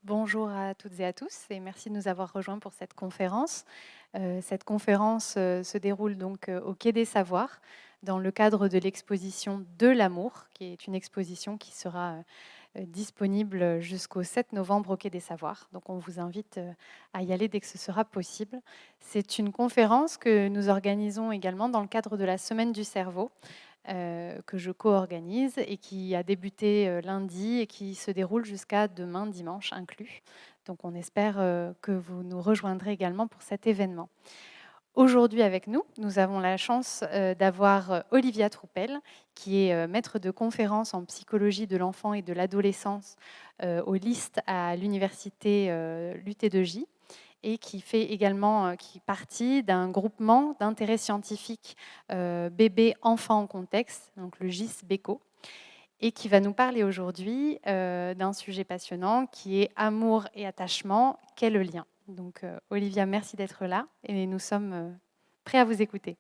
Bonjour à toutes et à tous et merci de nous avoir rejoints pour cette conférence. Cette conférence se déroule donc au Quai des Savoirs dans le cadre de l'exposition De l'amour, qui est une exposition qui sera disponible jusqu'au 7 novembre au Quai des Savoirs. Donc on vous invite à y aller dès que ce sera possible. C'est une conférence que nous organisons également dans le cadre de la Semaine du cerveau, que je co-organise et qui a débuté lundi et qui se déroule jusqu'à demain, dimanche inclus. Donc on espère que vous nous rejoindrez également pour cet événement. Aujourd'hui avec nous, nous avons la chance d'avoir Olivia Troupel, qui est maître de conférences en psychologie de l'enfant et de l'adolescence au LIST à l'université l'UT2J et qui fait également qui partie d'un groupement d'intérêt scientifique bébé enfant en contexte, donc le GIS-BECO, et qui va nous parler aujourd'hui d'un sujet passionnant qui est amour et attachement, quel lien. Donc Olivia, merci d'être là et nous sommes prêts à vous écouter.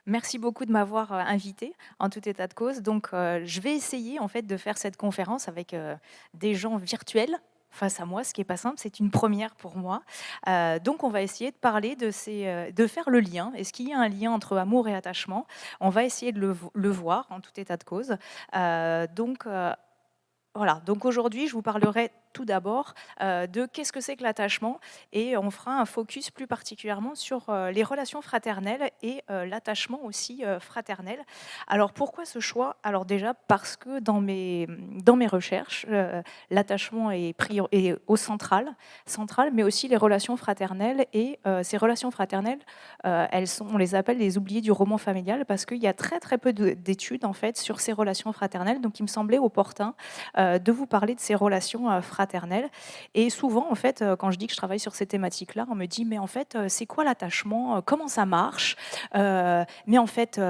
Merci beaucoup de m'avoir invitée en tout état de cause. Donc, je vais essayer en fait de faire cette conférence avec des gens virtuels face à moi, ce qui est pas simple, c'est une première pour moi. Donc, on va essayer de parler de faire le lien. Est-ce qu'il y a un lien entre amour et attachement? On va essayer de le voir en tout état de cause. Voilà, donc aujourd'hui, je vous parlerai tout d'abord de qu'est-ce que c'est que l'attachement et on fera un focus plus particulièrement sur les relations fraternelles et l'attachement aussi fraternel. Alors pourquoi ce choix? Alors déjà parce que dans mes recherches, l'attachement est au central, mais aussi les relations fraternelles et ces relations fraternelles, on les appelle les oubliés du roman familial parce qu'il y a très très peu d'études en fait sur ces relations fraternelles, donc il me semblait opportun de vous parler de ces relations fraternelles. Et souvent, en fait, quand je dis que je travaille sur ces thématiques-là, on me dit, mais en fait, c'est quoi l'attachement? Comment ça marche? Mais en fait,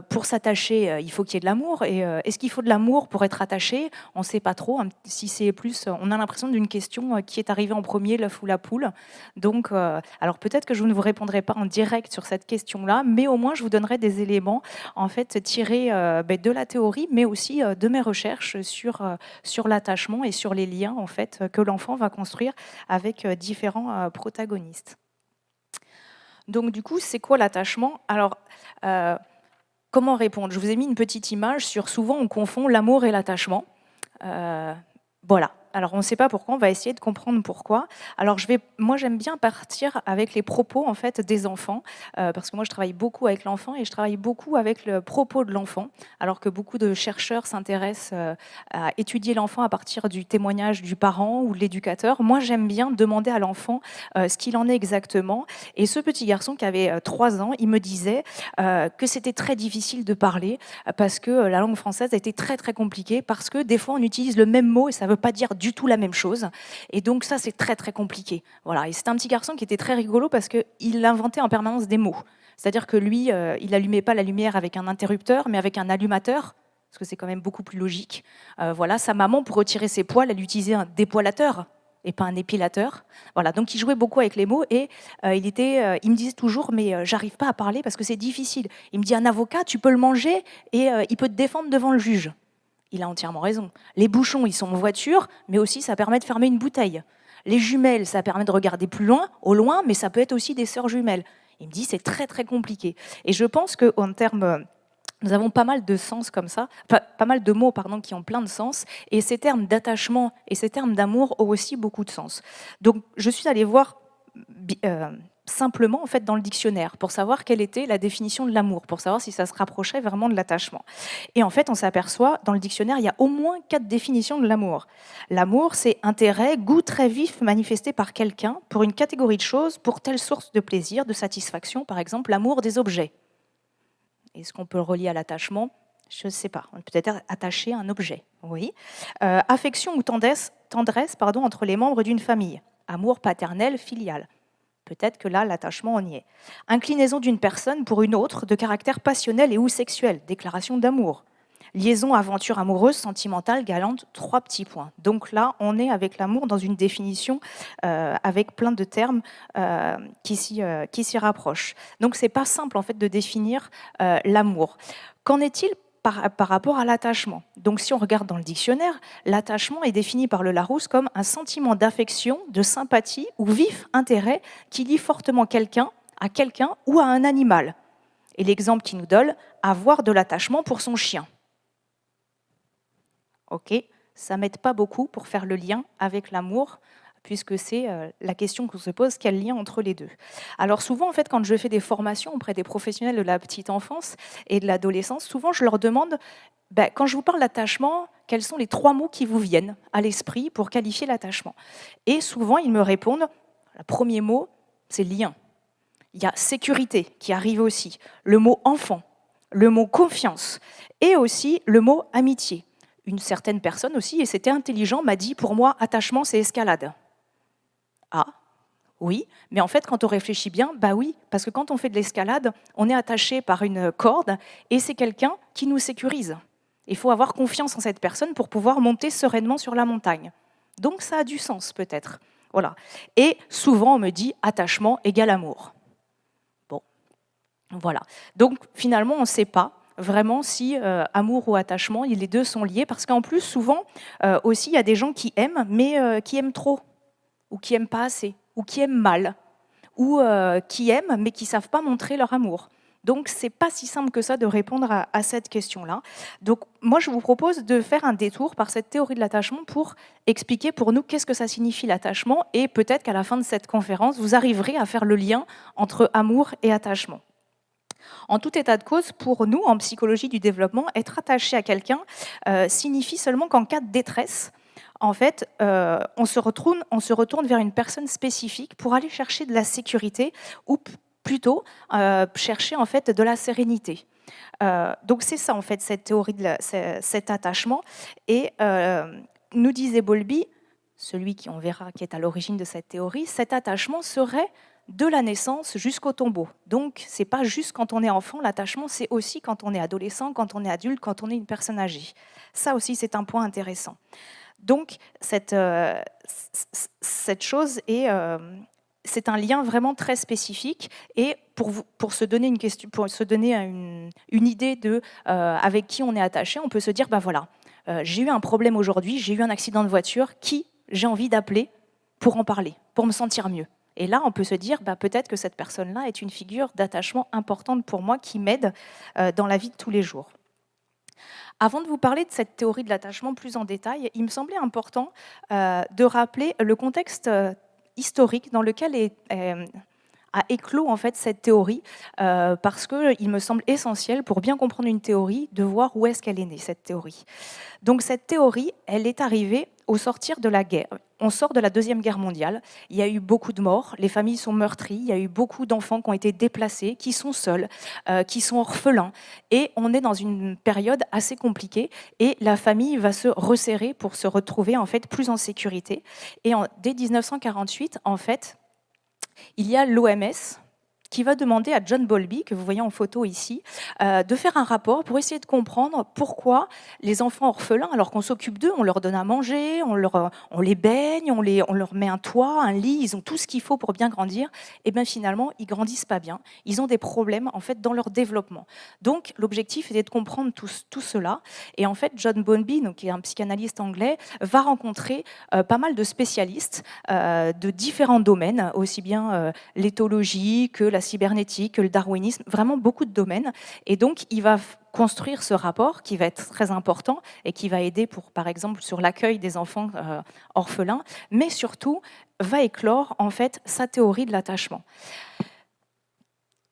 pour s'attacher, il faut qu'il y ait de l'amour. Et est-ce qu'il faut de l'amour pour être attaché? On ne sait pas trop. Si c'est plus, on a l'impression d'une question qui est arrivée en premier, l'œuf ou la poule. Donc, alors peut-être que je ne vous répondrai pas en direct sur cette question-là, mais au moins je vous donnerai des éléments en fait tirés de la théorie, mais aussi de mes recherches sur l'attachement et sur les liens en fait que l'enfant va construire avec différents protagonistes. Donc du coup, c'est quoi l'attachement? Alors, comment répondre? Je vous ai mis une petite image sur souvent on confond l'amour et l'attachement. Euh, voilà. Alors, on ne sait pas pourquoi, on va essayer de comprendre pourquoi. Alors, moi, j'aime bien partir avec les propos en fait des enfants, parce que moi, je travaille beaucoup avec l'enfant et je travaille beaucoup avec le propos de l'enfant, alors que beaucoup de chercheurs s'intéressent à étudier l'enfant à partir du témoignage du parent ou de l'éducateur. Moi, j'aime bien demander à l'enfant ce qu'il en est exactement. Et ce petit garçon qui avait 3 ans, il me disait que c'était très difficile de parler parce que la langue française a été très très compliquée, parce que des fois on utilise le même mot et ça ne veut pas dire du tout la même chose. Et donc ça c'est très très compliqué. Voilà. Et c'est un petit garçon qui était très rigolo parce qu'il inventait en permanence des mots. C'est-à-dire que lui, il n'allumait pas la lumière avec un interrupteur, mais avec un allumateur, parce que c'est quand même beaucoup plus logique. Voilà, sa maman, pour retirer ses poils, elle utilisait un dépoilateur et pas un épilateur. Voilà, donc il jouait beaucoup avec les mots et il me disait toujours, mais j'arrive pas à parler parce que c'est difficile. Il me dit, un avocat, tu peux le manger et il peut te défendre devant le juge. Il a entièrement raison. Les bouchons, ils sont en voiture, mais aussi ça permet de fermer une bouteille. Les jumelles, ça permet de regarder plus loin, au loin, mais ça peut être aussi des sœurs jumelles. Il me dit, c'est très très compliqué. Et je pense qu'en termes nous avons pas mal de sens comme ça, pas mal de mots pardon, qui ont plein de sens, et ces termes d'attachement et ces termes d'amour ont aussi beaucoup de sens. Donc je suis allée voir simplement en fait dans le dictionnaire pour savoir quelle était la définition de l'amour, pour savoir si ça se rapprochait vraiment de l'attachement. Et en fait, on s'aperçoit dans le dictionnaire, il y a au moins 4 définitions de l'amour. L'amour, c'est intérêt, goût très vif manifesté par quelqu'un pour une catégorie de choses, pour telle source de plaisir, de satisfaction, par exemple l'amour des objets. Est-ce qu'on peut le relier à l'attachement? Je ne sais pas. On peut peut-être attacher à un objet. Oui. Affection ou tendresse entre les membres d'une famille. Amour paternel, filial. Peut-être que là, l'attachement, on y est. Inclinaison d'une personne pour une autre de caractère passionnel et ou sexuel. Déclaration d'amour. Liaison, aventure amoureuse, sentimentale, galante, 3 petits points. Donc là, on est avec l'amour dans une définition avec plein de termes qui s'y rapprochent. Donc c'est pas simple en fait de définir l'amour. Qu'en est-il par rapport à l'attachement. Donc si on regarde dans le dictionnaire, l'attachement est défini par le Larousse comme un sentiment d'affection, de sympathie ou vif intérêt qui lie fortement quelqu'un à quelqu'un ou à un animal. Et l'exemple qu'il nous donne, avoir de l'attachement pour son chien. Ok, ça m'aide pas beaucoup pour faire le lien avec l'amour, puisque c'est la question qu'on se pose, quel lien entre les deux. Alors souvent, en fait, quand je fais des formations auprès des professionnels de la petite enfance et de l'adolescence, souvent je leur demande, quand je vous parle d'attachement, quels sont les 3 mots qui vous viennent à l'esprit pour qualifier l'attachement? Et souvent, ils me répondent, le premier mot, c'est lien. Il y a sécurité qui arrive aussi, le mot enfant, le mot confiance et aussi le mot amitié. Une certaine personne aussi, et c'était intelligent, m'a dit, pour moi, attachement, c'est escalade. Ah, oui, mais en fait, quand on réfléchit bien, bah oui, parce que quand on fait de l'escalade, on est attaché par une corde et c'est quelqu'un qui nous sécurise. Il faut avoir confiance en cette personne pour pouvoir monter sereinement sur la montagne. Donc ça a du sens peut-être. Voilà. Et souvent, on me dit attachement égale amour. Bon, voilà. Donc finalement, on ne sait pas vraiment si amour ou attachement, les deux sont liés, parce qu'en plus, souvent, aussi, il y a des gens qui aiment, mais qui aiment trop, ou qui n'aiment pas assez, ou qui aiment mal, ou qui aiment, mais qui ne savent pas montrer leur amour. Donc, ce n'est pas si simple que ça de répondre à cette question-là. Donc, moi, je vous propose de faire un détour par cette théorie de l'attachement pour expliquer pour nous qu'est-ce que ça signifie l'attachement, et peut-être qu'à la fin de cette conférence, vous arriverez à faire le lien entre amour et attachement. En tout état de cause, pour nous, en psychologie du développement, être attaché à quelqu'un signifie seulement qu'en cas de détresse, en fait, on se retourne vers une personne spécifique pour aller chercher de la sécurité ou plutôt chercher en fait de la sérénité. Donc c'est ça en fait cette théorie cet attachement. Et nous disait Bowlby, celui qui on verra qui est à l'origine de cette théorie, cet attachement serait de la naissance jusqu'au tombeau. Donc, ce n'est pas juste quand on est enfant, l'attachement, c'est aussi quand on est adolescent, quand on est adulte, quand on est une personne âgée. Ça aussi, c'est un point intéressant. Donc, cette chose c'est un lien vraiment très spécifique. Et pour se donner une idée de avec qui on est attaché, on peut se dire, voilà, j'ai eu un problème aujourd'hui, j'ai eu un accident de voiture, qui j'ai envie d'appeler pour en parler, pour me sentir mieux. Et là, on peut se dire, peut-être que cette personne-là est une figure d'attachement importante pour moi qui m'aide dans la vie de tous les jours. Avant de vous parler de cette théorie de l'attachement plus en détail, il me semblait important de rappeler le contexte historique dans lequel a éclos en fait cette théorie, parce qu'il me semble essentiel pour bien comprendre une théorie de voir où est-ce qu'elle est née, cette théorie. Donc cette théorie, elle est arrivée au sortir de la guerre. On sort de la Deuxième Guerre mondiale, il y a eu beaucoup de morts, les familles sont meurtries, il y a eu beaucoup d'enfants qui ont été déplacés, qui sont seuls, qui sont orphelins. Et on est dans une période assez compliquée et la famille va se resserrer pour se retrouver en fait plus en sécurité. Et dès 1948, en fait, il y a l'OMS qui va demander à John Bowlby, que vous voyez en photo ici, de faire un rapport pour essayer de comprendre pourquoi les enfants orphelins, alors qu'on s'occupe d'eux, on leur donne à manger, on les baigne, on leur met un toit, un lit, ils ont tout ce qu'il faut pour bien grandir, et bien finalement, ils grandissent pas bien, ils ont des problèmes en fait dans leur développement. Donc l'objectif était de comprendre tout cela, et en fait John Bowlby, donc, qui est un psychanalyste anglais, va rencontrer pas mal de spécialistes de différents domaines, aussi bien l'éthologie que la cybernétique, le darwinisme, vraiment beaucoup de domaines. Et donc, il va construire ce rapport qui va être très important et qui va aider, par exemple, sur l'accueil des enfants orphelins, mais surtout va éclore en fait sa théorie de l'attachement,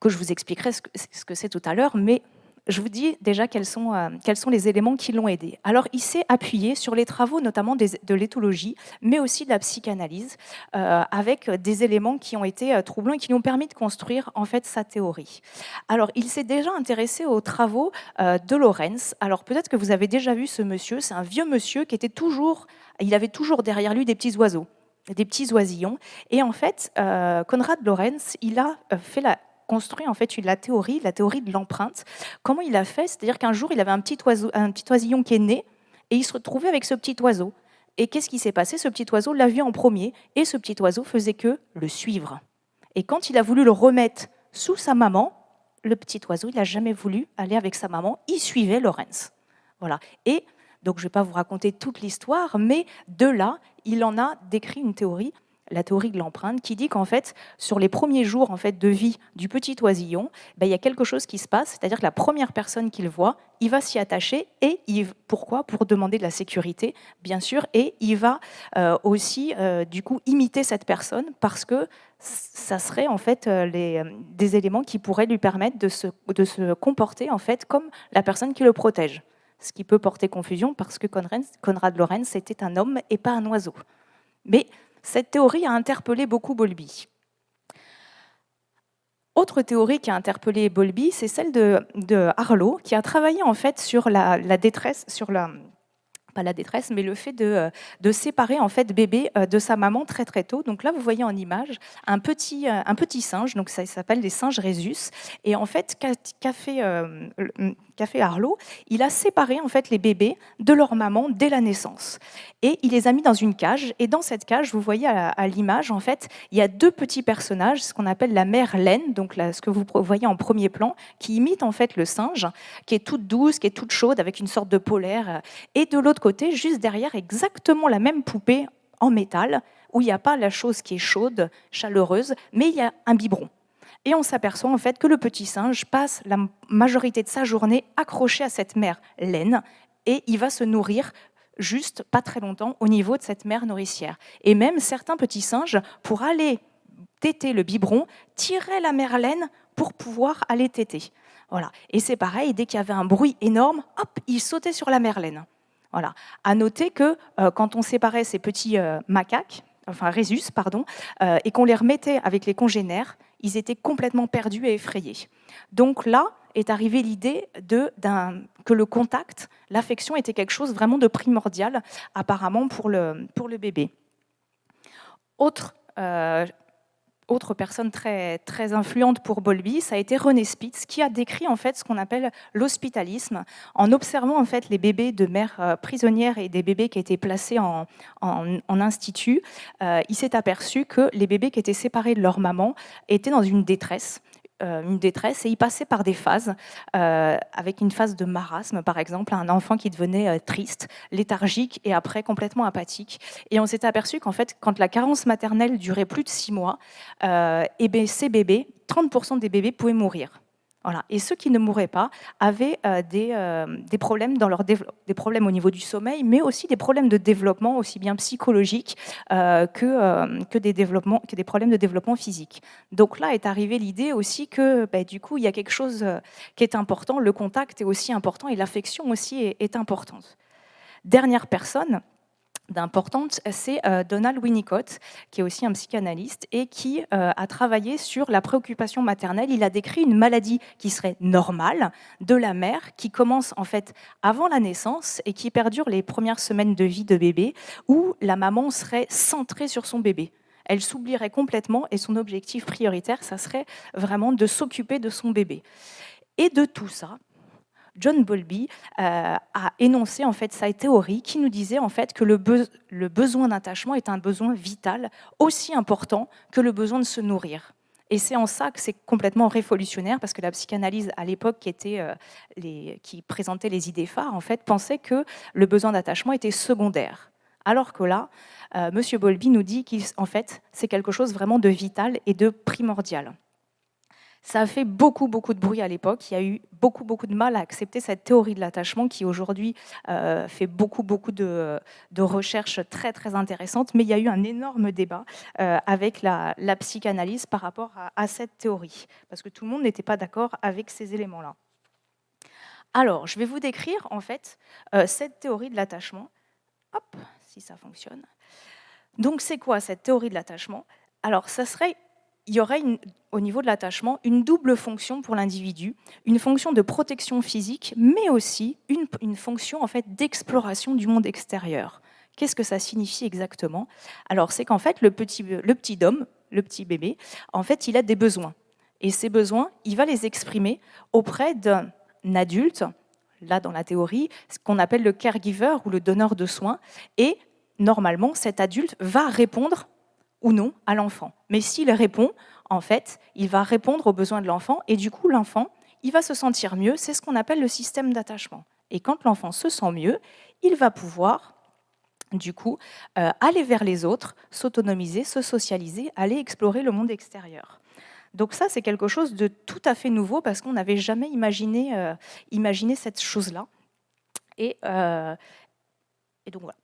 que je vous expliquerai ce que c'est tout à l'heure, mais je vous dis déjà quels sont les éléments qui l'ont aidé. Alors, il s'est appuyé sur les travaux notamment de l'éthologie, mais aussi de la psychanalyse, avec des éléments qui ont été troublants et qui lui ont permis de construire en fait sa théorie. Alors, il s'est déjà intéressé aux travaux de Lorenz. Alors, peut-être que vous avez déjà vu ce monsieur. C'est un vieux monsieur qui il avait toujours derrière lui des petits oiseaux, des petits oisillons. Et en fait, Konrad Lorenz, il a construit en fait la théorie de l'empreinte. Comment il a fait? C'est-à-dire qu'un jour, il avait un petit oisillon qui est né, et il se retrouvait avec ce petit oiseau. Et qu'est-ce qui s'est passé? Ce petit oiseau l'a vu en premier, et ce petit oiseau faisait que le suivre. Et quand il a voulu le remettre sous sa maman, le petit oiseau, il n'a jamais voulu aller avec sa maman, il suivait Lorenz. Voilà. Et donc, je ne vais pas vous raconter toute l'histoire, mais de là, il en a décrit une théorie, la théorie de l'empreinte, qui dit qu'en fait, sur les premiers jours en fait, de vie du petit oisillon, il y a quelque chose qui se passe, c'est-à-dire que la première personne qu'il voit, il va s'y attacher, et pourquoi? Pour demander de la sécurité, bien sûr, et il va aussi, du coup, imiter cette personne, parce que ça serait en fait des éléments qui pourraient lui permettre de se comporter en fait comme la personne qui le protège. Ce qui peut porter confusion parce que Konrad Lorenz était un homme et pas un oiseau. Mais cette théorie a interpellé beaucoup Bowlby. Autre théorie qui a interpellé Bowlby, c'est celle de Harlow, qui a travaillé en fait sur la détresse, pas la détresse, mais le fait de séparer en fait bébé de sa maman très très tôt. Donc là, vous voyez en image un petit singe, donc ça s'appelle des singes rhésus. Et en fait, qu'a fait Harlow, il a séparé en fait les bébés de leur maman dès la naissance. Et il les a mis dans une cage. Et dans cette cage, vous voyez à l'image, en fait, il y a deux petits personnages, ce qu'on appelle la mère laine, donc là, ce que vous voyez en premier plan, qui imite en fait le singe, qui est toute douce, qui est toute chaude, avec une sorte de polaire. Et de l'autre côté, juste derrière, exactement la même poupée en métal, où il n'y a pas la chose qui est chaude, chaleureuse, mais il y a un biberon. Et on s'aperçoit en fait que le petit singe passe la majorité de sa journée accroché à cette mère laine, et il va se nourrir juste pas très longtemps au niveau de cette mère nourricière. Et même certains petits singes, pour aller téter le biberon, tiraient la mère laine pour pouvoir aller téter. Voilà. Et c'est pareil, dès qu'il y avait un bruit énorme, hop, ils sautaient sur la mère laine. Voilà. À noter que quand on séparait ces petits macaques, enfin rhésus, pardon, et qu'on les remettait avec les congénères, ils étaient complètement perdus et effrayés. Donc là est arrivée l'idée que le contact, l'affection était quelque chose vraiment de primordial, apparemment pour le bébé. Autre personne très, très influente pour Bowlby, ça a été René Spitz, qui a décrit en fait ce qu'on appelle l'hospitalisme, en observant en fait les bébés de mères prisonnières et des bébés qui étaient placés en institut. Il s'est aperçu que les bébés qui étaient séparés de leur maman étaient dans une détresse, et il passait par des phases, avec une phase de marasme, par exemple, un enfant qui devenait triste, léthargique et après complètement apathique. Et on s'est aperçu qu'en fait, quand la carence maternelle durait plus de 6 mois, ces bébés, 30% des bébés pouvaient mourir. Voilà. Et ceux qui ne mouraient pas avaient des problèmes des problèmes au niveau du sommeil, mais aussi des problèmes de développement, aussi bien psychologiques que des problèmes de développement physique. Donc là est arrivée l'idée aussi que du coup, il y a quelque chose qui est important, le contact est aussi important et l'affection aussi est importante. Dernière personne d'importante, c'est Donald Winnicott, qui est aussi un psychanalyste et qui a travaillé sur la préoccupation maternelle. Il a décrit une maladie qui serait normale de la mère, qui commence en fait avant la naissance et qui perdure les premières semaines de vie de bébé, où la maman serait centrée sur son bébé. Elle s'oublierait complètement et son objectif prioritaire, ça serait vraiment de s'occuper de son bébé. Et de tout ça, John Bowlby a énoncé en fait sa théorie qui nous disait en fait que le besoin d'attachement est un besoin vital, aussi important que le besoin de se nourrir. Et c'est en ça que c'est complètement révolutionnaire, parce que la psychanalyse à l'époque qui présentait les idées phares en fait pensait que le besoin d'attachement était secondaire. Alors que là, Monsieur Bowlby nous dit qu'en fait c'est quelque chose vraiment de vital et de primordial. Ça a fait beaucoup de bruit à l'époque. Il y a eu beaucoup de mal à accepter cette théorie de l'attachement qui aujourd'hui fait beaucoup de recherches très intéressantes. Mais il y a eu un énorme débat avec la psychanalyse par rapport à cette théorie, parce que tout le monde n'était pas d'accord avec ces éléments-là. Alors, je vais vous décrire en fait cette théorie de l'attachement. Hop, si ça fonctionne. Donc, c'est quoi cette théorie de l'attachement? Alors, il y aurait au niveau de l'attachement une double fonction pour l'individu, une fonction de protection physique, mais aussi une fonction en fait d'exploration du monde extérieur. Qu'est-ce que ça signifie exactement? Alors c'est qu'en fait le petit bébé, en fait il a des besoins. Et ces besoins, il va les exprimer auprès d'un adulte, là dans la théorie, ce qu'on appelle le caregiver ou le donneur de soins, et normalement cet adulte va répondre ou non à l'enfant. Mais s'il répond, en fait, il va répondre aux besoins de l'enfant et du coup, l'enfant, il va se sentir mieux, c'est ce qu'on appelle le système d'attachement. Et quand l'enfant se sent mieux, il va pouvoir du coup, aller vers les autres, s'autonomiser, se socialiser, aller explorer le monde extérieur. Donc ça, c'est quelque chose de tout à fait nouveau parce qu'on n'avait jamais imaginé cette chose-là. Et, et donc voilà.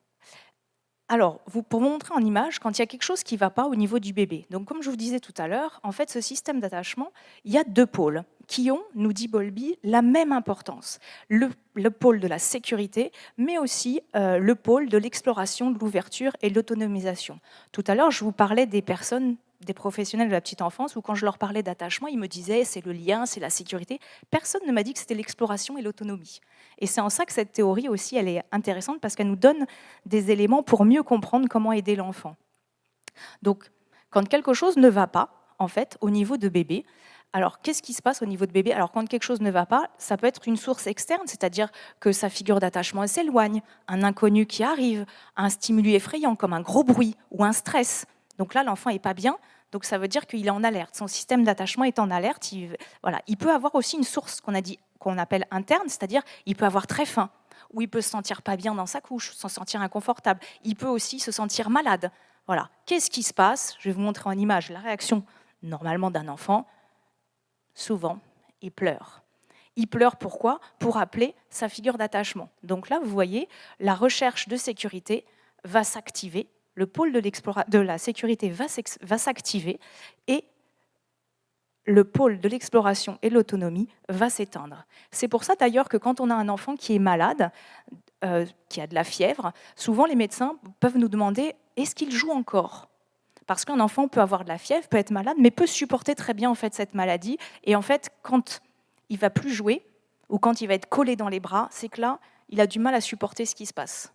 Alors, pour vous montrer en image, quand il y a quelque chose qui ne va pas au niveau du bébé. Donc, comme je vous disais tout à l'heure, en fait, ce système d'attachement, il y a deux pôles qui ont, nous dit Bowlby, la même importance. Le pôle de la sécurité, mais aussi le pôle de l'exploration, de l'ouverture et de l'autonomisation. Tout à l'heure, je vous parlais des personnes, des professionnels de la petite enfance, où quand je leur parlais d'attachement, ils me disaient c'est le lien, c'est la sécurité. Personne ne m'a dit que c'était l'exploration et l'autonomie. Et c'est en ça que cette théorie aussi, elle est intéressante parce qu'elle nous donne des éléments pour mieux comprendre comment aider l'enfant. Donc, quand quelque chose ne va pas, en fait, au niveau de bébé, alors qu'est-ce qui se passe au niveau de bébé? Alors, quand quelque chose ne va pas, ça peut être une source externe, c'est-à-dire que sa figure d'attachement s'éloigne, un inconnu qui arrive, un stimuli effrayant comme un gros bruit ou un stress. Donc là, l'enfant n'est pas bien, donc ça veut dire qu'il est en alerte. Son système d'attachement est en alerte. Il peut avoir aussi une source qu'on appelle interne, c'est-à-dire il peut avoir très faim, ou il peut se sentir pas bien dans sa couche, se sentir inconfortable. Il peut aussi se sentir malade. Voilà. Qu'est-ce qui se passe? Je vais vous montrer en image la réaction normalement d'un enfant. Souvent, il pleure. Il pleure pourquoi? Pour appeler sa figure d'attachement. Donc là, vous voyez, la recherche de sécurité va s'activer, le pôle de la sécurité va s'activer et le pôle de l'exploration et l'autonomie va s'éteindre. C'est pour ça d'ailleurs que quand on a un enfant qui est malade, qui a de la fièvre, souvent les médecins peuvent nous demander est-ce qu'il joue encore? Parce qu'un enfant peut avoir de la fièvre, peut être malade, mais peut supporter très bien en fait cette maladie. Et en fait, quand il va plus jouer ou quand il va être collé dans les bras, c'est que là, il a du mal à supporter ce qui se passe.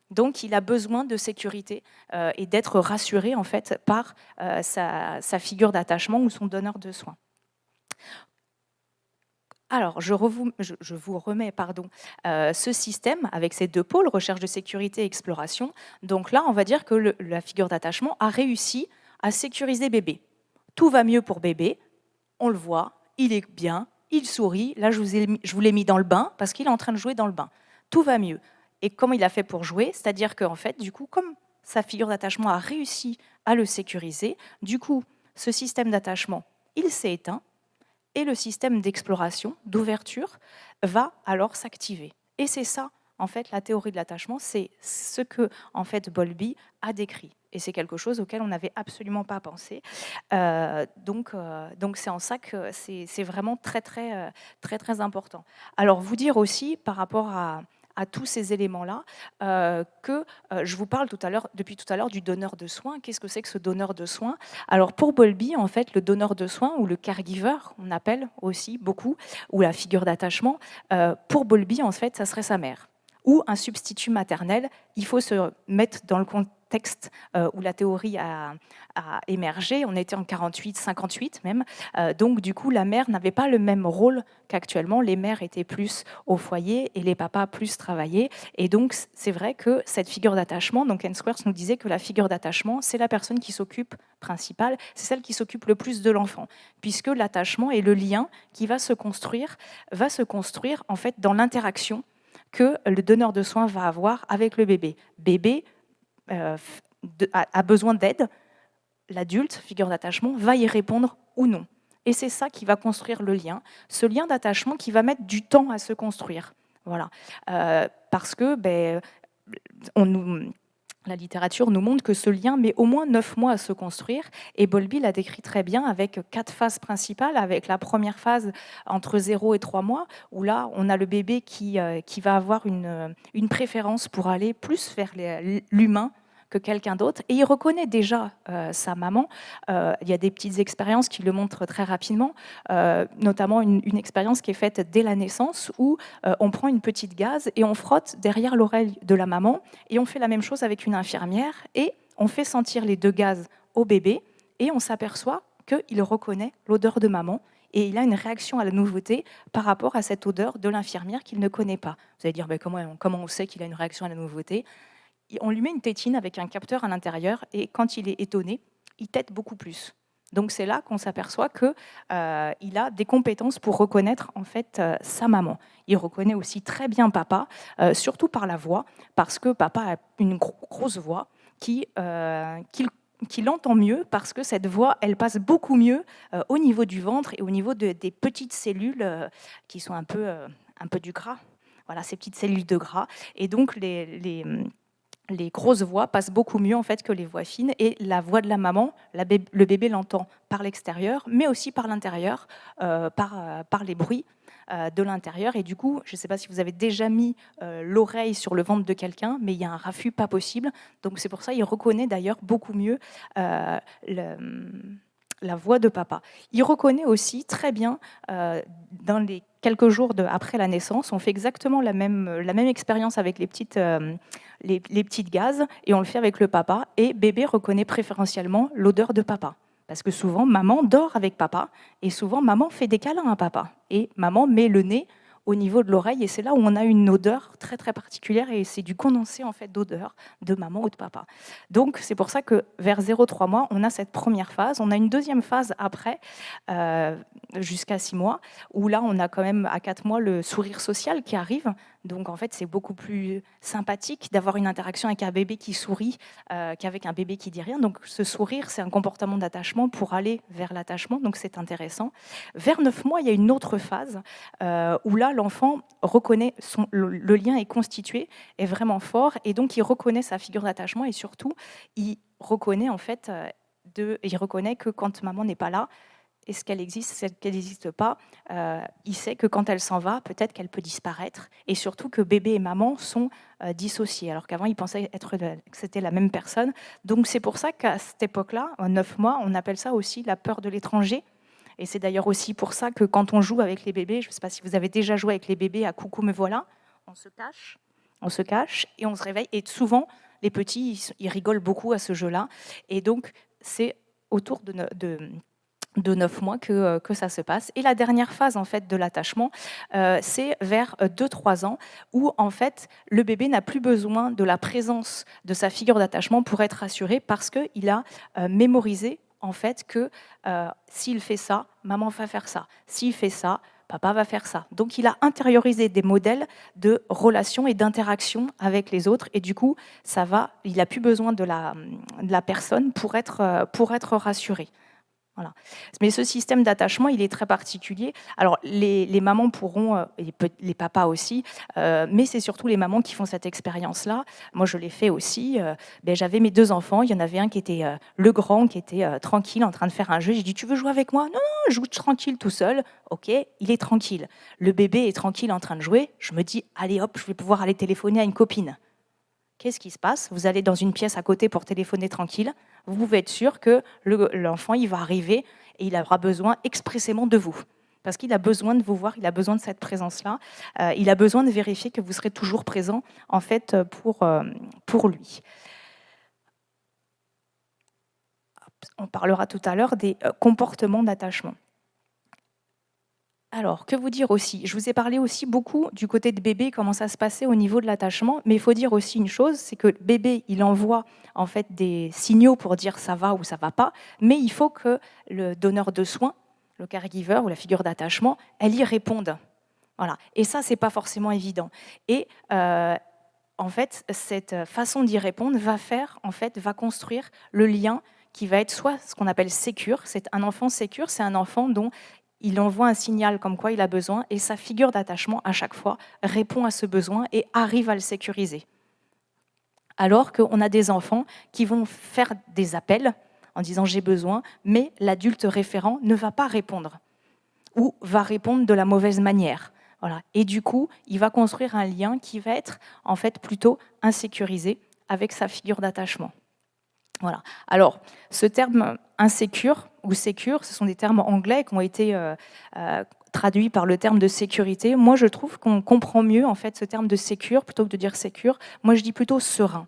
Donc, il a besoin de sécurité et d'être rassuré en fait par sa figure d'attachement ou son donneur de soins. Alors, je vous remets ce système avec ces deux pôles, recherche de sécurité et exploration. Donc là, on va dire que la figure d'attachement a réussi à sécuriser bébé. Tout va mieux pour bébé, on le voit, il est bien, il sourit. Là, je vous l'ai mis dans le bain parce qu'il est en train de jouer dans le bain. Tout va mieux. Et comment il a fait pour jouer? C'est-à-dire qu'en fait, du coup, comme sa figure d'attachement a réussi à le sécuriser, du coup, ce système d'attachement, il s'est éteint et le système d'exploration, d'ouverture, va alors s'activer. Et c'est ça, en fait, la théorie de l'attachement, c'est ce que, en fait, Bowlby a décrit. Et c'est quelque chose auquel on n'avait absolument pas pensé. Donc, c'est en ça que c'est vraiment très important. Alors, vous dire aussi, par rapport à tous ces éléments-là, que je vous parle depuis tout à l'heure du donneur de soins. Qu'est-ce que c'est que ce donneur de soins? Alors pour Bowlby, en fait, le donneur de soins, ou le caregiver, on appelle aussi beaucoup, ou la figure d'attachement, pour Bowlby, en fait, ça serait sa mère. Ou un substitut maternel. Il faut se mettre dans le contexte où la théorie a émergé. On était en 48, 58 même. Donc du coup, la mère n'avait pas le même rôle qu'actuellement. Les mères étaient plus au foyer et les papas plus travaillaient. Et donc c'est vrai que cette figure d'attachement, donc Ainsworth nous disait que la figure d'attachement, c'est la personne qui s'occupe principale, c'est celle qui s'occupe le plus de l'enfant, puisque l'attachement et le lien qui va se construire en fait dans l'interaction que le donneur de soins va avoir avec le bébé. Bébé a besoin d'aide, l'adulte, figure d'attachement, va y répondre ou non. Et c'est ça qui va construire le lien, ce lien d'attachement qui va mettre du temps à se construire. Voilà. Parce que la littérature nous montre que ce lien met au moins 9 mois à se construire, et Bowlby l'a décrit très bien avec 4 phases principales, avec la première phase entre 0 et 3 mois, où là, on a le bébé qui va avoir une préférence pour aller plus vers l'humain que quelqu'un d'autre, et il reconnaît déjà sa maman. Il y a des petites expériences qui le montrent très rapidement, notamment une expérience qui est faite dès la naissance, où on prend une petite gaze et on frotte derrière l'oreille de la maman, et on fait la même chose avec une infirmière, et on fait sentir les deux gazes au bébé, et on s'aperçoit qu'il reconnaît l'odeur de maman, et il a une réaction à la nouveauté par rapport à cette odeur de l'infirmière qu'il ne connaît pas. Vous allez dire, comment on sait qu'il a une réaction à la nouveauté? On lui met une tétine avec un capteur à l'intérieur, et quand il est étonné, il tète beaucoup plus. Donc c'est là qu'on s'aperçoit que il a des compétences pour reconnaître en fait sa maman. Il reconnaît aussi très bien papa, surtout par la voix, parce que papa a une grosse voix qu'il entend mieux, parce que cette voix, elle passe beaucoup mieux au niveau du ventre et au niveau des petites cellules qui sont un peu du gras. Voilà, ces petites cellules de gras. Et donc les grosses voix passent beaucoup mieux en fait que les voix fines, et la voix de la maman, le bébé l'entend par l'extérieur, mais aussi par l'intérieur, par les bruits de l'intérieur. Et du coup, je ne sais pas si vous avez déjà mis l'oreille sur le ventre de quelqu'un, mais il y a un raffut pas possible. Donc c'est pour ça qu'il reconnaît d'ailleurs beaucoup mieux la voix de papa. Il reconnaît aussi très bien dans les quelques jours après la naissance, on fait exactement la même expérience avec les petites gazes, et on le fait avec le papa, et bébé reconnaît préférentiellement l'odeur de papa. Parce que souvent, maman dort avec papa, et souvent, maman fait des câlins à papa, et maman met le nez au niveau de l'oreille, et c'est là où on a une odeur très très particulière, et c'est du condensé en fait d'odeur de maman ou de papa. Donc c'est pour ça que vers 0,3 mois, on a cette première phase. On a une deuxième phase après, jusqu'à 6 mois, où là on a quand même à 4 mois le sourire social qui arrive. Donc en fait, c'est beaucoup plus sympathique d'avoir une interaction avec un bébé qui sourit qu'avec un bébé qui dit rien. Donc ce sourire, c'est un comportement d'attachement pour aller vers l'attachement, donc c'est intéressant. Vers 9 mois, il y a une autre phase où là, l'enfant reconnaît, le lien est constitué, est vraiment fort, et donc il reconnaît sa figure d'attachement, et surtout, il reconnaît en fait, il reconnaît que quand maman n'est pas là, est-ce qu'elle existe, est-ce qu'elle n'existe pas, il sait que quand elle s'en va, peut-être qu'elle peut disparaître, et surtout que bébé et maman sont dissociés, alors qu'avant, il pensait que c'était la même personne. Donc c'est pour ça qu'à cette époque-là, en 9 mois, on appelle ça aussi la peur de l'étranger. Et c'est d'ailleurs aussi pour ça que quand on joue avec les bébés, je ne sais pas si vous avez déjà joué avec les bébés à coucou me voilà, on se cache et on se réveille. Et souvent, les petits, ils rigolent beaucoup à ce jeu-là. Et donc, c'est autour de 9 mois que ça se passe. Et la dernière phase en fait de l'attachement, c'est vers 2-3 ans, où en fait le bébé n'a plus besoin de la présence de sa figure d'attachement pour être rassuré, parce qu'il a mémorisé en fait que s'il fait ça, maman va faire ça. S'il fait ça, papa va faire ça. Donc il a intériorisé des modèles de relations et d'interaction avec les autres, et du coup, il n'a plus besoin de la personne pour être rassuré. Voilà. Mais ce système d'attachement, il est très particulier. Alors, les mamans pourront, et les papas aussi, mais c'est surtout les mamans qui font cette expérience-là. Moi, je l'ai fait aussi. J'avais mes 2 enfants. Il y en avait un qui était le grand, qui était tranquille, en train de faire un jeu. J'ai dit, tu veux jouer avec moi? Non, non, je joue tranquille tout seul. Ok, il est tranquille. Le bébé est tranquille en train de jouer. Je me dis, allez hop, je vais pouvoir aller téléphoner à une copine. Qu'est-ce qui se passe? Vous allez dans une pièce à côté pour téléphoner tranquille. Vous pouvez être sûr que l'enfant, il va arriver et il aura besoin expressément de vous. Parce qu'il a besoin de vous voir, il a besoin de cette présence-là. Il a besoin de vérifier que vous serez toujours présent, en fait, pour lui. On parlera tout à l'heure des comportements d'attachement. Alors, que vous dire aussi? Je vous ai parlé aussi beaucoup du côté de bébé, comment ça se passait au niveau de l'attachement, mais il faut dire aussi une chose, c'est que bébé, il envoie en fait des signaux pour dire ça va ou ça va pas, mais il faut que le donneur de soins, le caregiver ou la figure d'attachement, elle y réponde. Voilà. Et ça, c'est pas forcément évident. Et en fait, cette façon d'y répondre va construire le lien qui va être soit ce qu'on appelle sécure. C'est un enfant sécure, c'est un enfant dont il envoie un signal comme quoi il a besoin, et sa figure d'attachement, à chaque fois, répond à ce besoin et arrive à le sécuriser. Alors qu'on a des enfants qui vont faire des appels en disant « j'ai besoin », mais l'adulte référent ne va pas répondre ou va répondre de la mauvaise manière. Voilà. Et du coup, il va construire un lien qui va être en fait plutôt insécurisé avec sa figure d'attachement. Voilà. Alors, ce terme insécure ou sécure, ce sont des termes anglais qui ont été traduits par le terme de sécurité. Moi, je trouve qu'on comprend mieux en fait ce terme de sécure plutôt que de dire sécure. Moi, je dis plutôt serein.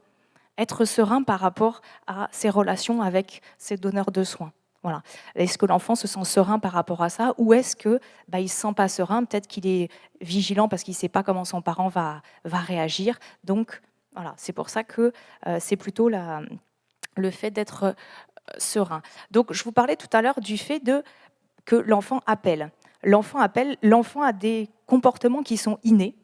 Être serein par rapport à ses relations avec ses donneurs de soins. Voilà. Est-ce que l'enfant se sent serein par rapport à ça, ou est-ce que il se sent pas serein? Peut-être qu'il est vigilant parce qu'il ne sait pas comment son parent va réagir. Donc, voilà. C'est pour ça que c'est plutôt le fait d'être serein. Donc, je vous parlais tout à l'heure du fait que l'enfant appelle. L'enfant a des comportements qui sont innés,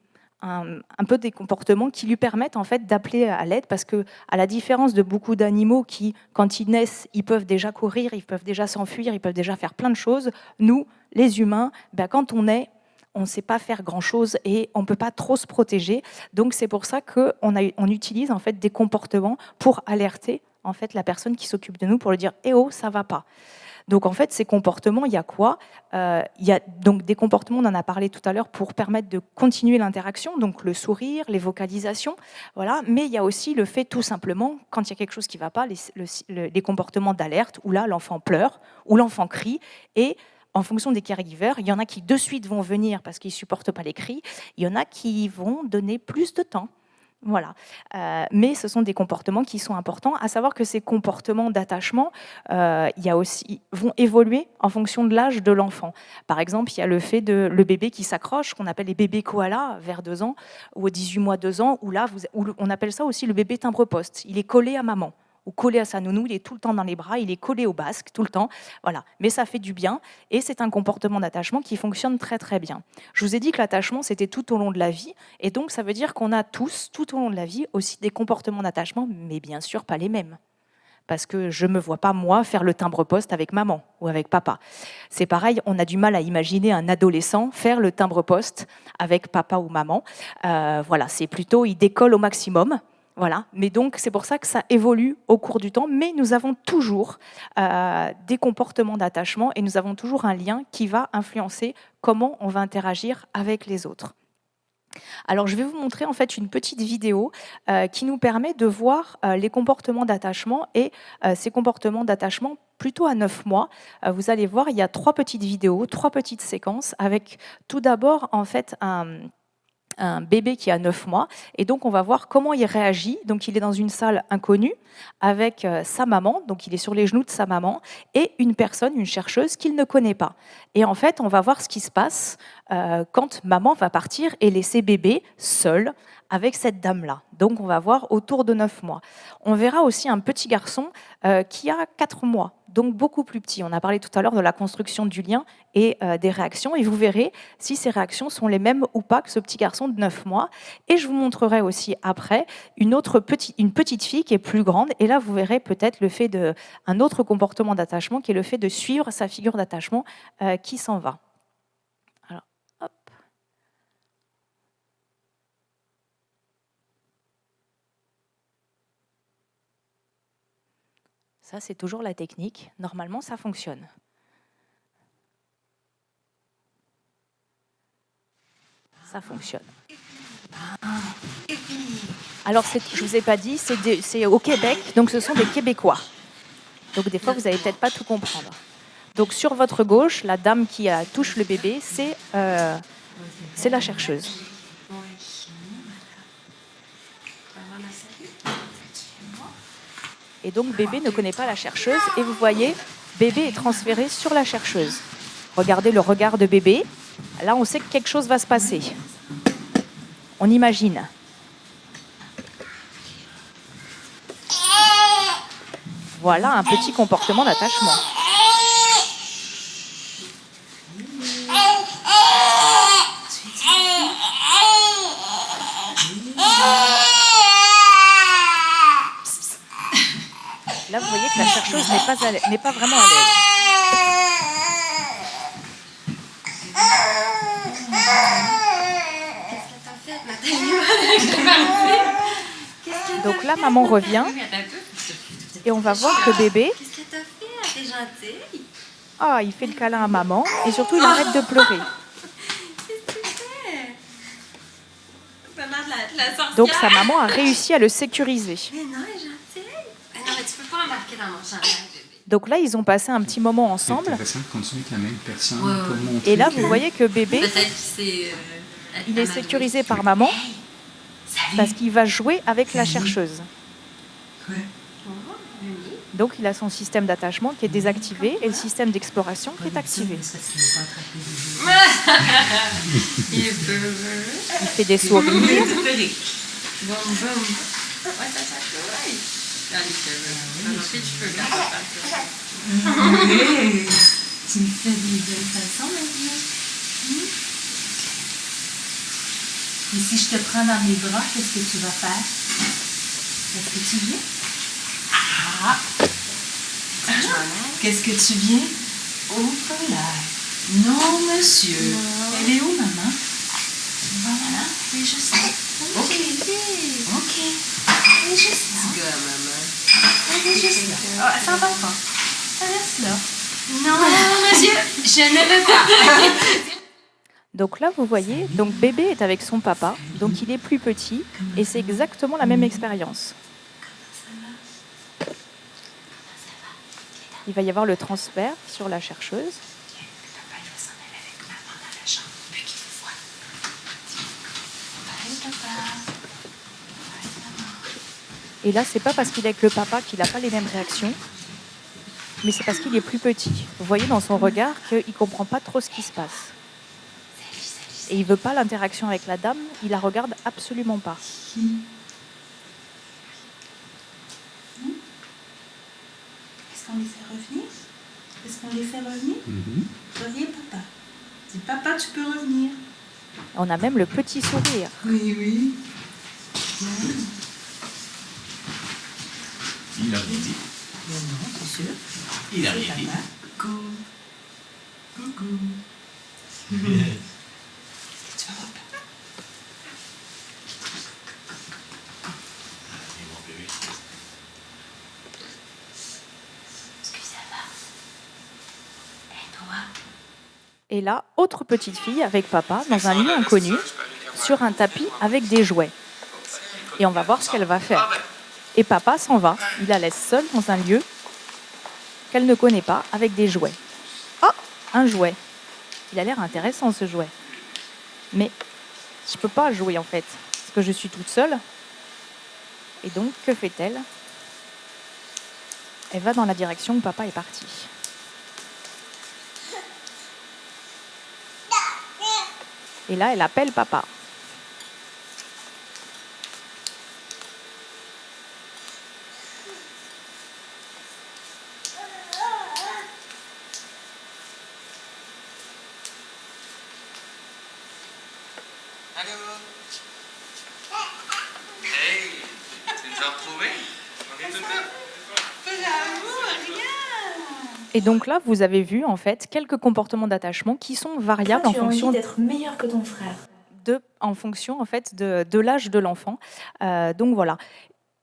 un peu des comportements qui lui permettent en fait d'appeler à l'aide, parce que à la différence de beaucoup d'animaux qui, quand ils naissent, ils peuvent déjà courir, ils peuvent déjà s'enfuir, ils peuvent déjà faire plein de choses, nous, les humains, quand on naît, on ne sait pas faire grand-chose et on ne peut pas trop se protéger. Donc c'est pour ça qu'on utilise en fait des comportements pour alerter en fait la personne qui s'occupe de nous, pour lui dire "Eh oh, ça va pas". Donc en fait, ces comportements, il y a quoi? Il y a donc des comportements, on en a parlé tout à l'heure, pour permettre de continuer l'interaction, donc le sourire, les vocalisations, voilà. Mais il y a aussi le fait, tout simplement, quand il y a quelque chose qui ne va pas, les comportements d'alerte, où là, l'enfant pleure, où l'enfant crie, et en fonction des caregivers, il y en a qui de suite vont venir parce qu'ils ne supportent pas les cris, il y en a qui vont donner plus de temps. Voilà. Mais ce sont des comportements qui sont importants. À savoir que ces comportements d'attachement vont évoluer en fonction de l'âge de l'enfant. Par exemple, il y a le bébé qui s'accroche, qu'on appelle les bébés koalas vers 2 ans, ou 18 mois, 2 ans, où on appelle ça aussi le bébé timbre-poste. Il est collé à maman, ou collé à sa nounou, il est tout le temps dans les bras, il est collé au basque tout le temps, voilà. Mais ça fait du bien, et c'est un comportement d'attachement qui fonctionne très très bien. Je vous ai dit que l'attachement, c'était tout au long de la vie, et donc ça veut dire qu'on a tous, tout au long de la vie, aussi des comportements d'attachement, mais bien sûr pas les mêmes. Parce que je ne me vois pas, moi, faire le timbre-poste avec maman ou avec papa. C'est pareil, on a du mal à imaginer un adolescent faire le timbre-poste avec papa ou maman. Voilà, c'est plutôt, il décolle au maximum. Voilà, mais donc c'est pour ça que ça évolue au cours du temps, mais nous avons toujours des comportements d'attachement et nous avons toujours un lien qui va influencer comment on va interagir avec les autres. Alors je vais vous montrer en fait une petite vidéo qui nous permet de voir les comportements d'attachement et ces comportements d'attachement plutôt à 9 mois. Vous allez voir, il y a 3 petites vidéos, 3 petites séquences avec tout d'abord en fait un bébé qui a 9 mois, et donc on va voir comment il réagit. Donc il est dans une salle inconnue avec sa maman, donc il est sur les genoux de sa maman, et une personne, une chercheuse qu'il ne connaît pas. Et en fait, on va voir ce qui se passe quand maman va partir et laisser bébé seul avec cette dame-là. Donc on va voir autour de 9 mois. On verra aussi un petit garçon qui a 4 mois, donc beaucoup plus petit. On a parlé tout à l'heure de la construction du lien et des réactions, et vous verrez si ces réactions sont les mêmes ou pas que ce petit garçon de 9 mois. Et je vous montrerai aussi après une petite fille qui est plus grande, et là vous verrez peut-être un autre comportement d'attachement qui est le fait de suivre sa figure d'attachement qui s'en va. Alors, hop. Ça, c'est toujours la technique. Normalement, ça fonctionne. Ça fonctionne. Alors, je ne vous ai pas dit, c'est au Québec, donc ce sont des Québécois. Donc, des fois, vous n'allez peut-être pas tout comprendre. Donc, sur votre gauche, la dame qui touche le bébé, c'est la chercheuse. Et donc, bébé ne connaît pas la chercheuse. Et vous voyez, bébé est transféré sur la chercheuse. Regardez le regard de bébé. Là, on sait que quelque chose va se passer. On imagine. Voilà un petit comportement d'attachement. Là, vous voyez que la chercheuse n'est pas vraiment à l'aise. Donc là, maman revient et on va voir que bébé, il fait le câlin à maman et surtout il arrête de pleurer. Donc sa maman a réussi à le sécuriser. Donc là, ils ont passé un petit moment ensemble. Et là, vous voyez que bébé, il est sécurisé par maman parce qu'il va jouer avec la chercheuse. Donc il a son système d'attachement qui est désactivé et le système d'exploration qui est activé. Il fait des sourires. Oui, tu me fais des belles façons maintenant. Et si je te prends dans mes bras, qu'est-ce que tu vas faire? Est-ce que tu viens? Ah! Qu'est-ce que tu viens? Ouvre là. Non, monsieur. Non. Elle est où, maman? Voilà, elle est juste là. OK. OK. Elle est juste là. Elle est juste là. Oh, elle s'en va pas. Elle reste là. Non, monsieur, je ne veux pas. Donc là, vous voyez, donc bébé est avec son papa, donc il est plus petit, et c'est exactement la même expérience. Il va y avoir le transfert sur la chercheuse. Papa, il va s'en aller avec maman dans la chambre, puis qu'il le voit. Bye, papa. Bye, maman. Et là, c'est pas parce qu'il est avec le papa qu'il n'a pas les mêmes réactions, mais c'est parce qu'il est plus petit. Vous voyez dans son regard qu'il ne comprend pas trop ce qui se passe. Et il ne veut pas l'interaction avec la dame, il la regarde absolument pas. Est-ce qu'on les fait revenir? Est-ce qu'on les fait revenir? Reviens, papa. Dis, papa, tu peux revenir. On a même le petit sourire. Oui, oui. Il a rien dit. Non, c'est sûr. Il a rien dit. Papa. Coucou. Coucou. Tu vas voir papa? Et mon bébé. Excusez-moi. Et toi? Et là, autre petite fille avec papa dans un lieu inconnu, sur un tapis avec des jouets. Et on va voir ce qu'elle va faire. Et papa s'en va, il la laisse seule dans un lieu qu'elle ne connaît pas, avec des jouets. Oh, un jouet. Il a l'air intéressant ce jouet. Mais je ne peux pas jouer en fait, parce que je suis toute seule. Et donc, que fait-elle? Elle va dans la direction où papa est parti. Et là, elle appelle papa. Allô? Hey, tu nous as retrouvés? On est tout là. Et donc là, vous avez vu en fait quelques comportements d'attachement qui sont variables Toi, en tu as envie fonction d'être meilleur que ton frère. en fonction en fait de l'âge de l'enfant. Donc voilà.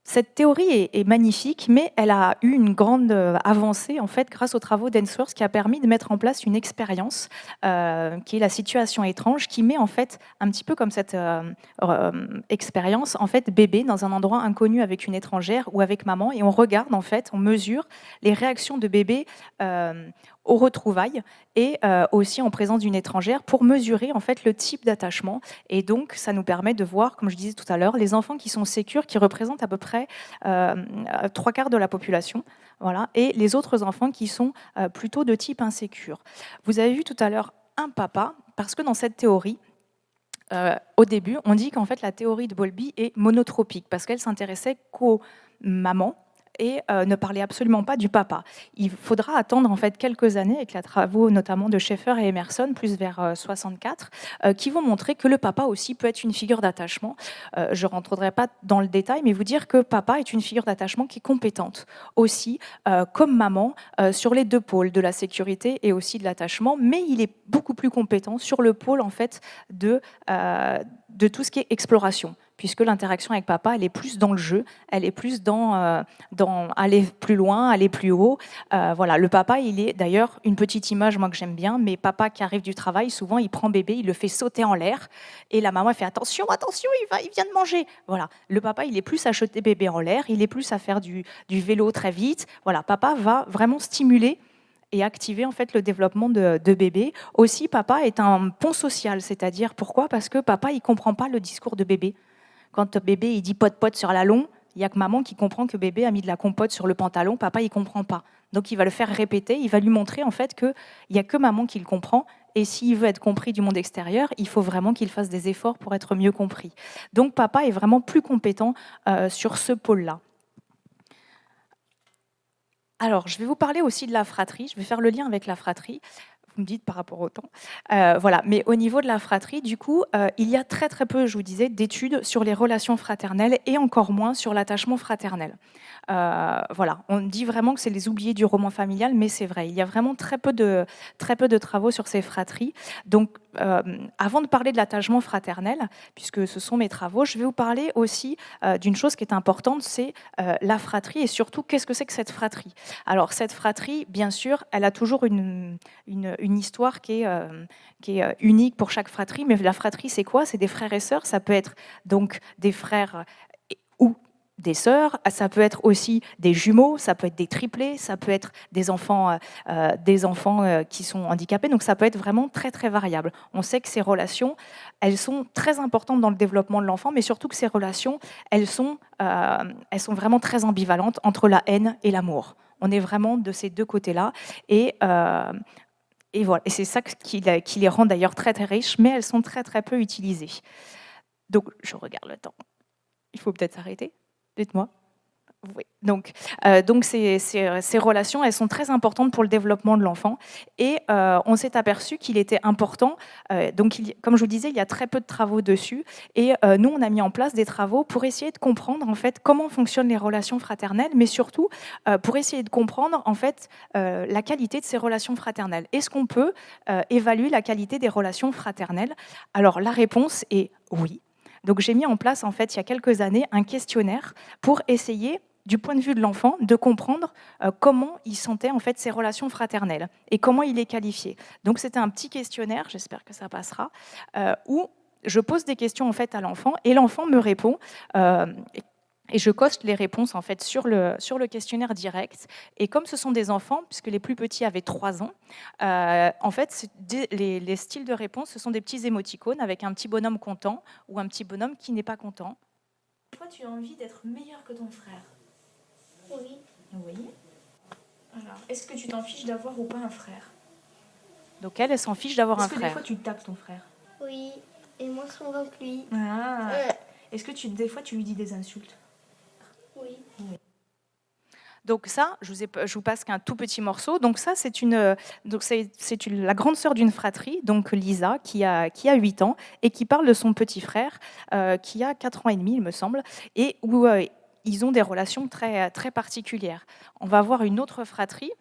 Cette théorie est magnifique, mais elle a eu une grande avancée en fait grâce aux travaux d'Ainsworth qui a permis de mettre en place une expérience qui est la situation étrange, qui met en fait un petit peu comme cette expérience en fait bébé dans un endroit inconnu avec une étrangère ou avec maman, et on regarde en fait, on mesure les réactions de bébé aux retrouvailles et aussi en présence d'une étrangère pour mesurer en fait le type d'attachement. Et donc ça nous permet de voir, comme je disais tout à l'heure, les enfants qui sont sécures, qui représentent à peu près 3/4 de la population, voilà, et les autres enfants qui sont plutôt de type insécure. Vous avez vu tout à l'heure un papa, parce que dans cette théorie, au début, on dit qu'en fait la théorie de Bowlby est monotropique, parce qu'elle s'intéressait qu'aux mamans et ne parlait absolument pas du papa. Il faudra attendre en fait quelques années avec les travaux notamment de Schaeffer et Emerson, plus vers 64, qui vont montrer que le papa aussi peut être une figure d'attachement. Je ne rentrerai pas dans le détail, mais vous dire que papa est une figure d'attachement qui est compétente aussi, comme maman, sur les deux pôles de la sécurité et aussi de l'attachement, mais il est beaucoup plus compétent sur le pôle en fait de tout ce qui est exploration, puisque l'interaction avec papa, elle est plus dans le jeu, elle est plus dans aller plus loin, aller plus haut. Voilà, le papa, il est d'ailleurs une petite image, moi que j'aime bien, mais papa qui arrive du travail, souvent il prend bébé, il le fait sauter en l'air, et la maman elle fait attention, attention, il vient de manger. Voilà, le papa, il est plus à jeter bébé en l'air, il est plus à faire du vélo très vite. Voilà, papa va vraiment stimuler et activer en fait le développement de bébé. Aussi, papa est un pont social, c'est-à-dire pourquoi? Parce que papa, il comprend pas le discours de bébé. Quand bébé il dit pote sur la longue, il n'y a que maman qui comprend que bébé a mis de la compote sur le pantalon, papa il comprend pas. Donc il va le faire répéter, il va lui montrer en fait qu'il n'y a que maman qui le comprend, et s'il veut être compris du monde extérieur, il faut vraiment qu'il fasse des efforts pour être mieux compris. Donc papa est vraiment plus compétent sur ce pôle-là. Alors, je vais vous parler aussi de la fratrie. Je vais faire le lien avec la fratrie. Vous me dites par rapport au temps. Voilà. Mais au niveau de la fratrie, du coup, il y a très très peu, je vous disais, d'études sur les relations fraternelles et encore moins sur l'attachement fraternel. Voilà, on dit vraiment que c'est les oubliés du roman familial, mais c'est vrai. Il y a vraiment très peu de travaux sur ces fratries. Donc, avant de parler de l'attachement fraternel, puisque ce sont mes travaux, je vais vous parler aussi d'une chose qui est importante, c'est la fratrie et surtout qu'est-ce que c'est que cette fratrie. Alors, cette fratrie, bien sûr, elle a toujours une histoire qui est unique pour chaque fratrie, mais la fratrie, c'est quoi? C'est des frères et sœurs, ça peut être donc des frères ou des sœurs, ça peut être aussi des jumeaux, ça peut être des triplés, ça peut être des enfants qui sont handicapés, donc ça peut être vraiment très très variable. On sait que ces relations, elles sont très importantes dans le développement de l'enfant, mais surtout que ces relations, elles sont vraiment très ambivalentes entre la haine et l'amour. On est vraiment de ces deux côtés-là, et voilà. Et c'est ça qui les rend d'ailleurs très très riches, mais elles sont très très peu utilisées. Donc, je regarde le temps. Il faut peut-être s'arrêter. Dites-moi. Oui. Donc ces relations, elles sont très importantes pour le développement de l'enfant. Et on s'est aperçu qu'il était important. Comme je vous disais, il y a très peu de travaux dessus. Et nous, on a mis en place des travaux pour essayer de comprendre en fait comment fonctionnent les relations fraternelles, mais surtout pour essayer de comprendre en fait la qualité de ces relations fraternelles. Est-ce qu'on peut évaluer la qualité des relations fraternelles? Alors la réponse est oui. Donc j'ai mis en place en fait il y a quelques années un questionnaire pour essayer du point de vue de l'enfant, de comprendre comment il sentait en fait ses relations fraternelles et comment il les qualifiait. Donc c'était un petit questionnaire, j'espère que ça passera, où je pose des questions en fait à l'enfant et l'enfant me répond. Et je coche les réponses en fait sur le questionnaire direct. Et comme ce sont des enfants, puisque les plus petits avaient 3 ans, en fait, les styles de réponse, ce sont des petits émoticônes avec un petit bonhomme content ou un petit bonhomme qui n'est pas content. Toi, tu as envie d'être meilleur que ton frère? Oui. Oui. Alors, est-ce que tu t'en fiches d'avoir ou pas un frère? Donc elle s'en fiche d'avoir un frère. Est-ce que des fois tu tapes ton frère? Oui. Et moi souvent que lui. Ah. Est-ce que des fois tu lui dis des insultes? Oui. Donc ça, je vous passe qu'un tout petit morceau. Donc ça, c'est la grande sœur d'une fratrie, donc Lisa, qui a 8 ans et qui parle de son petit frère qui a 4 ans et demi, il me semble, et où ils ont des relations très, très particulières. On va voir une autre fratrie,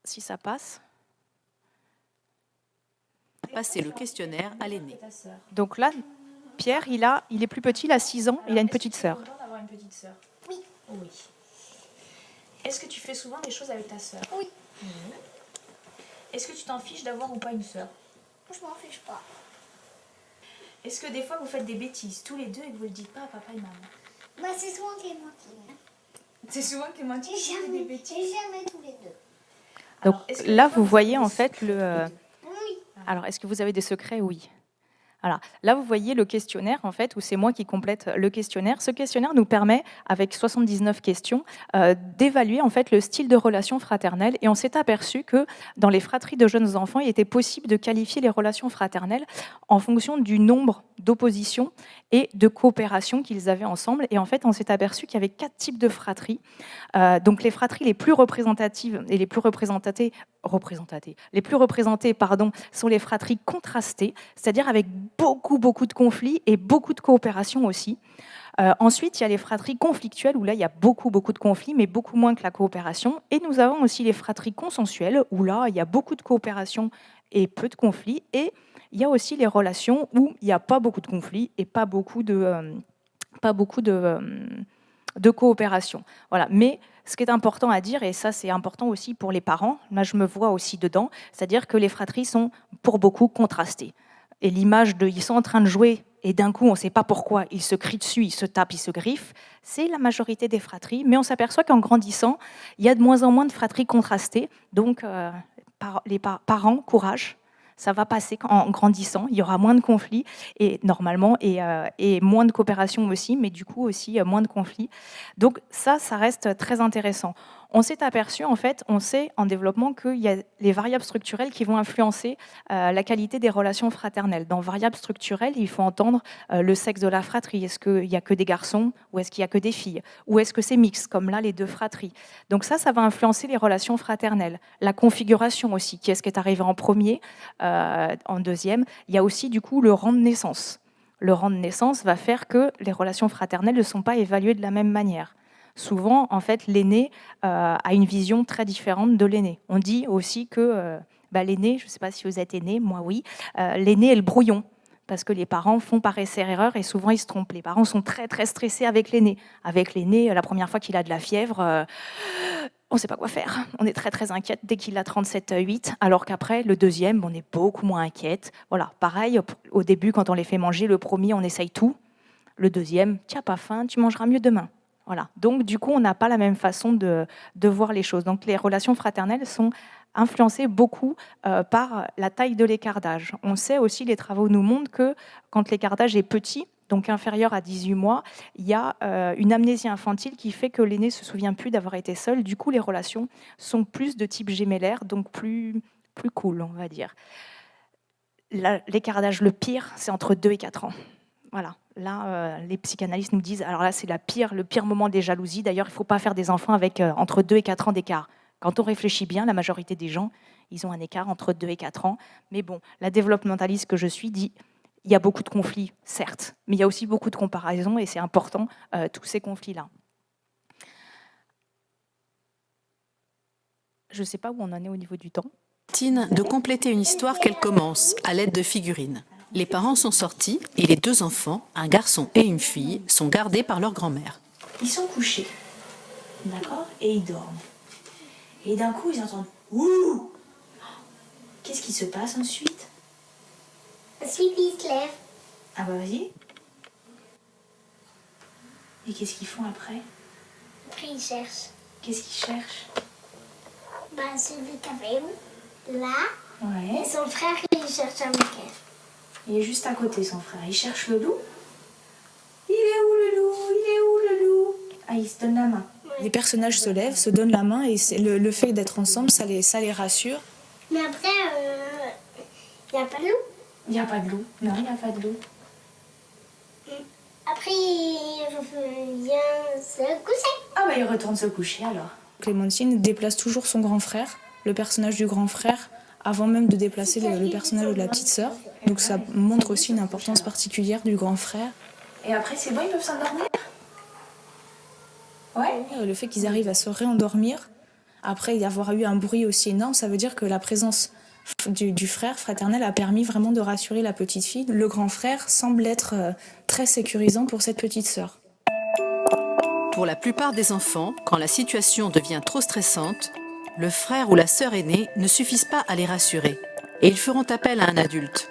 si ça passe. Passer le questionnaire à l'aîné. Donc là, Pierre, il est plus petit, il a 6 ans, il a une petite sœur. Est-ce que tu es content d'avoir une petite sœur? Oui. Oui. Est-ce que tu fais souvent des choses avec ta sœur? Oui. Est-ce que tu t'en fiches d'avoir ou pas une sœur? Je m'en fiche pas. Est-ce que des fois vous faites des bêtises tous les deux et que vous ne le dites pas à papa et maman? Bah, c'est souvent Clémentine. C'est souvent Clémentine qui fait des bêtises. Et jamais tous les deux. Donc Alors, là, vous voyez en fait le... Oui. Alors, est-ce que vous avez des secrets? Oui. Voilà. Là, vous voyez le questionnaire, en fait, où c'est moi qui complète le questionnaire. Ce questionnaire nous permet, avec 79 questions, d'évaluer en fait le style de relation fraternelle. Et on s'est aperçu que dans les fratries de jeunes enfants, il était possible de qualifier les relations fraternelles en fonction du nombre d'oppositions et de coopération qu'ils avaient ensemble. Et en fait, on s'est aperçu qu'il y avait 4 types de fratries. Donc, les fratries les plus représentatives et les plus représentées sont les fratries contrastées, c'est-à-dire avec beaucoup de conflits et beaucoup de coopération aussi. Ensuite, il y a les fratries conflictuelles, où là, il y a beaucoup de conflits, mais beaucoup moins que la coopération. Et nous avons aussi les fratries consensuelles, où là, il y a beaucoup de coopération et peu de conflits. Et il y a aussi les relations où il n'y a pas beaucoup de conflits et pas beaucoup de coopération. Voilà. Mais ce qui est important à dire, et ça c'est important aussi pour les parents, moi je me vois aussi dedans, c'est-à-dire que les fratries sont pour beaucoup contrastées. Et l'image de ils sont en train de jouer et d'un coup on ne sait pas pourquoi, ils se crient dessus, ils se tapent, ils se griffent, c'est la majorité des fratries, mais on s'aperçoit qu'en grandissant, il y a de moins en moins de fratries contrastées, donc les parents, courage, ça va passer en grandissant, il y aura moins de conflits et normalement et moins de coopération aussi, mais du coup aussi moins de conflits. Donc ça reste très intéressant. On s'est aperçu, en fait, on sait en développement qu'il y a les variables structurelles qui vont influencer la qualité des relations fraternelles. Dans variables structurelles, il faut entendre le sexe de la fratrie. Est-ce qu'il n'y a que des garçons ou est-ce qu'il n'y a que des filles? Ou est-ce que c'est mixte, comme là, les deux fratries? Donc ça va influencer les relations fraternelles. La configuration aussi, qui est-ce qui est arrivé en premier, en deuxième. Il y a aussi, du coup, le rang de naissance. Le rang de naissance va faire que les relations fraternelles ne sont pas évaluées de la même manière. Souvent, en fait, l'aîné a une vision très différente de l'aîné. On dit aussi que l'aîné, je ne sais pas si vous êtes aîné, moi oui, l'aîné est le brouillon, parce que les parents font par essai-erreur et souvent ils se trompent. Les parents sont très très stressés avec l'aîné. Avec l'aîné, la première fois qu'il a de la fièvre, on ne sait pas quoi faire. On est très très inquiète dès qu'il a 37,8, alors qu'après, le deuxième, on est beaucoup moins inquiète. Voilà, pareil, au début, quand on les fait manger, le premier, on essaye tout. Le deuxième, tu n'as pas faim, tu mangeras mieux demain. Voilà. Donc, du coup, on n'a pas la même façon de voir les choses. Donc, les relations fraternelles sont influencées beaucoup par la taille de l'écart d'âge. On sait aussi, les travaux nous montrent que quand l'écart d'âge est petit, donc inférieur à 18 mois, il y a une amnésie infantile qui fait que l'aîné ne se souvient plus d'avoir été seul. Du coup, les relations sont plus de type gémellaire, donc plus cool, on va dire. L'écart d'âge le pire, c'est entre 2 et 4 ans. Voilà, là, les psychanalystes nous disent, alors là, c'est le pire moment des jalousies. D'ailleurs, il ne faut pas faire des enfants avec entre 2 et 4 ans d'écart. Quand on réfléchit bien, la majorité des gens, ils ont un écart entre 2 et 4 ans. Mais bon, la développementaliste que je suis dit, il y a beaucoup de conflits, certes, mais il y a aussi beaucoup de comparaisons et c'est important, tous ces conflits-là. Je ne sais pas où on en est au niveau du temps. De compléter une histoire qu'elle commence à l'aide de figurines. Les parents sont sortis et les deux enfants, un garçon et une fille, sont gardés par leur grand-mère. Ils sont couchés, d'accord, et ils dorment. Et d'un coup, ils entendent « Ouh !» Qu'est-ce qui se passe ensuite? Ensuite, il se lève. Ah bah vas-y. Et qu'est-ce qu'ils font après? Après, il cherche. Qu'est-ce qu'ils cherchent? Bah, celui qui avait où? Là. Ouais. Et son frère, il cherche un week-end. Il est juste à côté, son frère. Il cherche le loup. Il est où le loup? Il est où le loup? Ah, il se donne la main. Les personnages se lèvent, se donnent la main et le fait d'être ensemble, ça les rassure. Mais après, il n'y a pas de loup. Il n'y a pas de loup. Non, il n'y a pas de loup. Après, il vient se coucher. Ah bah il retourne se coucher alors. Clémentine déplace toujours son grand frère, le personnage du grand frère, avant même de déplacer le personnage de la petite sœur. Donc ça montre aussi une importance particulière du grand frère. Et après c'est bon, ils peuvent s'endormir? Ouais. Le fait qu'ils arrivent à se réendormir, après y avoir eu un bruit aussi énorme, ça veut dire que la présence du frère fraternel a permis vraiment de rassurer la petite fille. Le grand frère semble être très sécurisant pour cette petite sœur. Pour la plupart des enfants, quand la situation devient trop stressante, le frère ou la sœur aînée ne suffisent pas à les rassurer et ils feront appel à un adulte.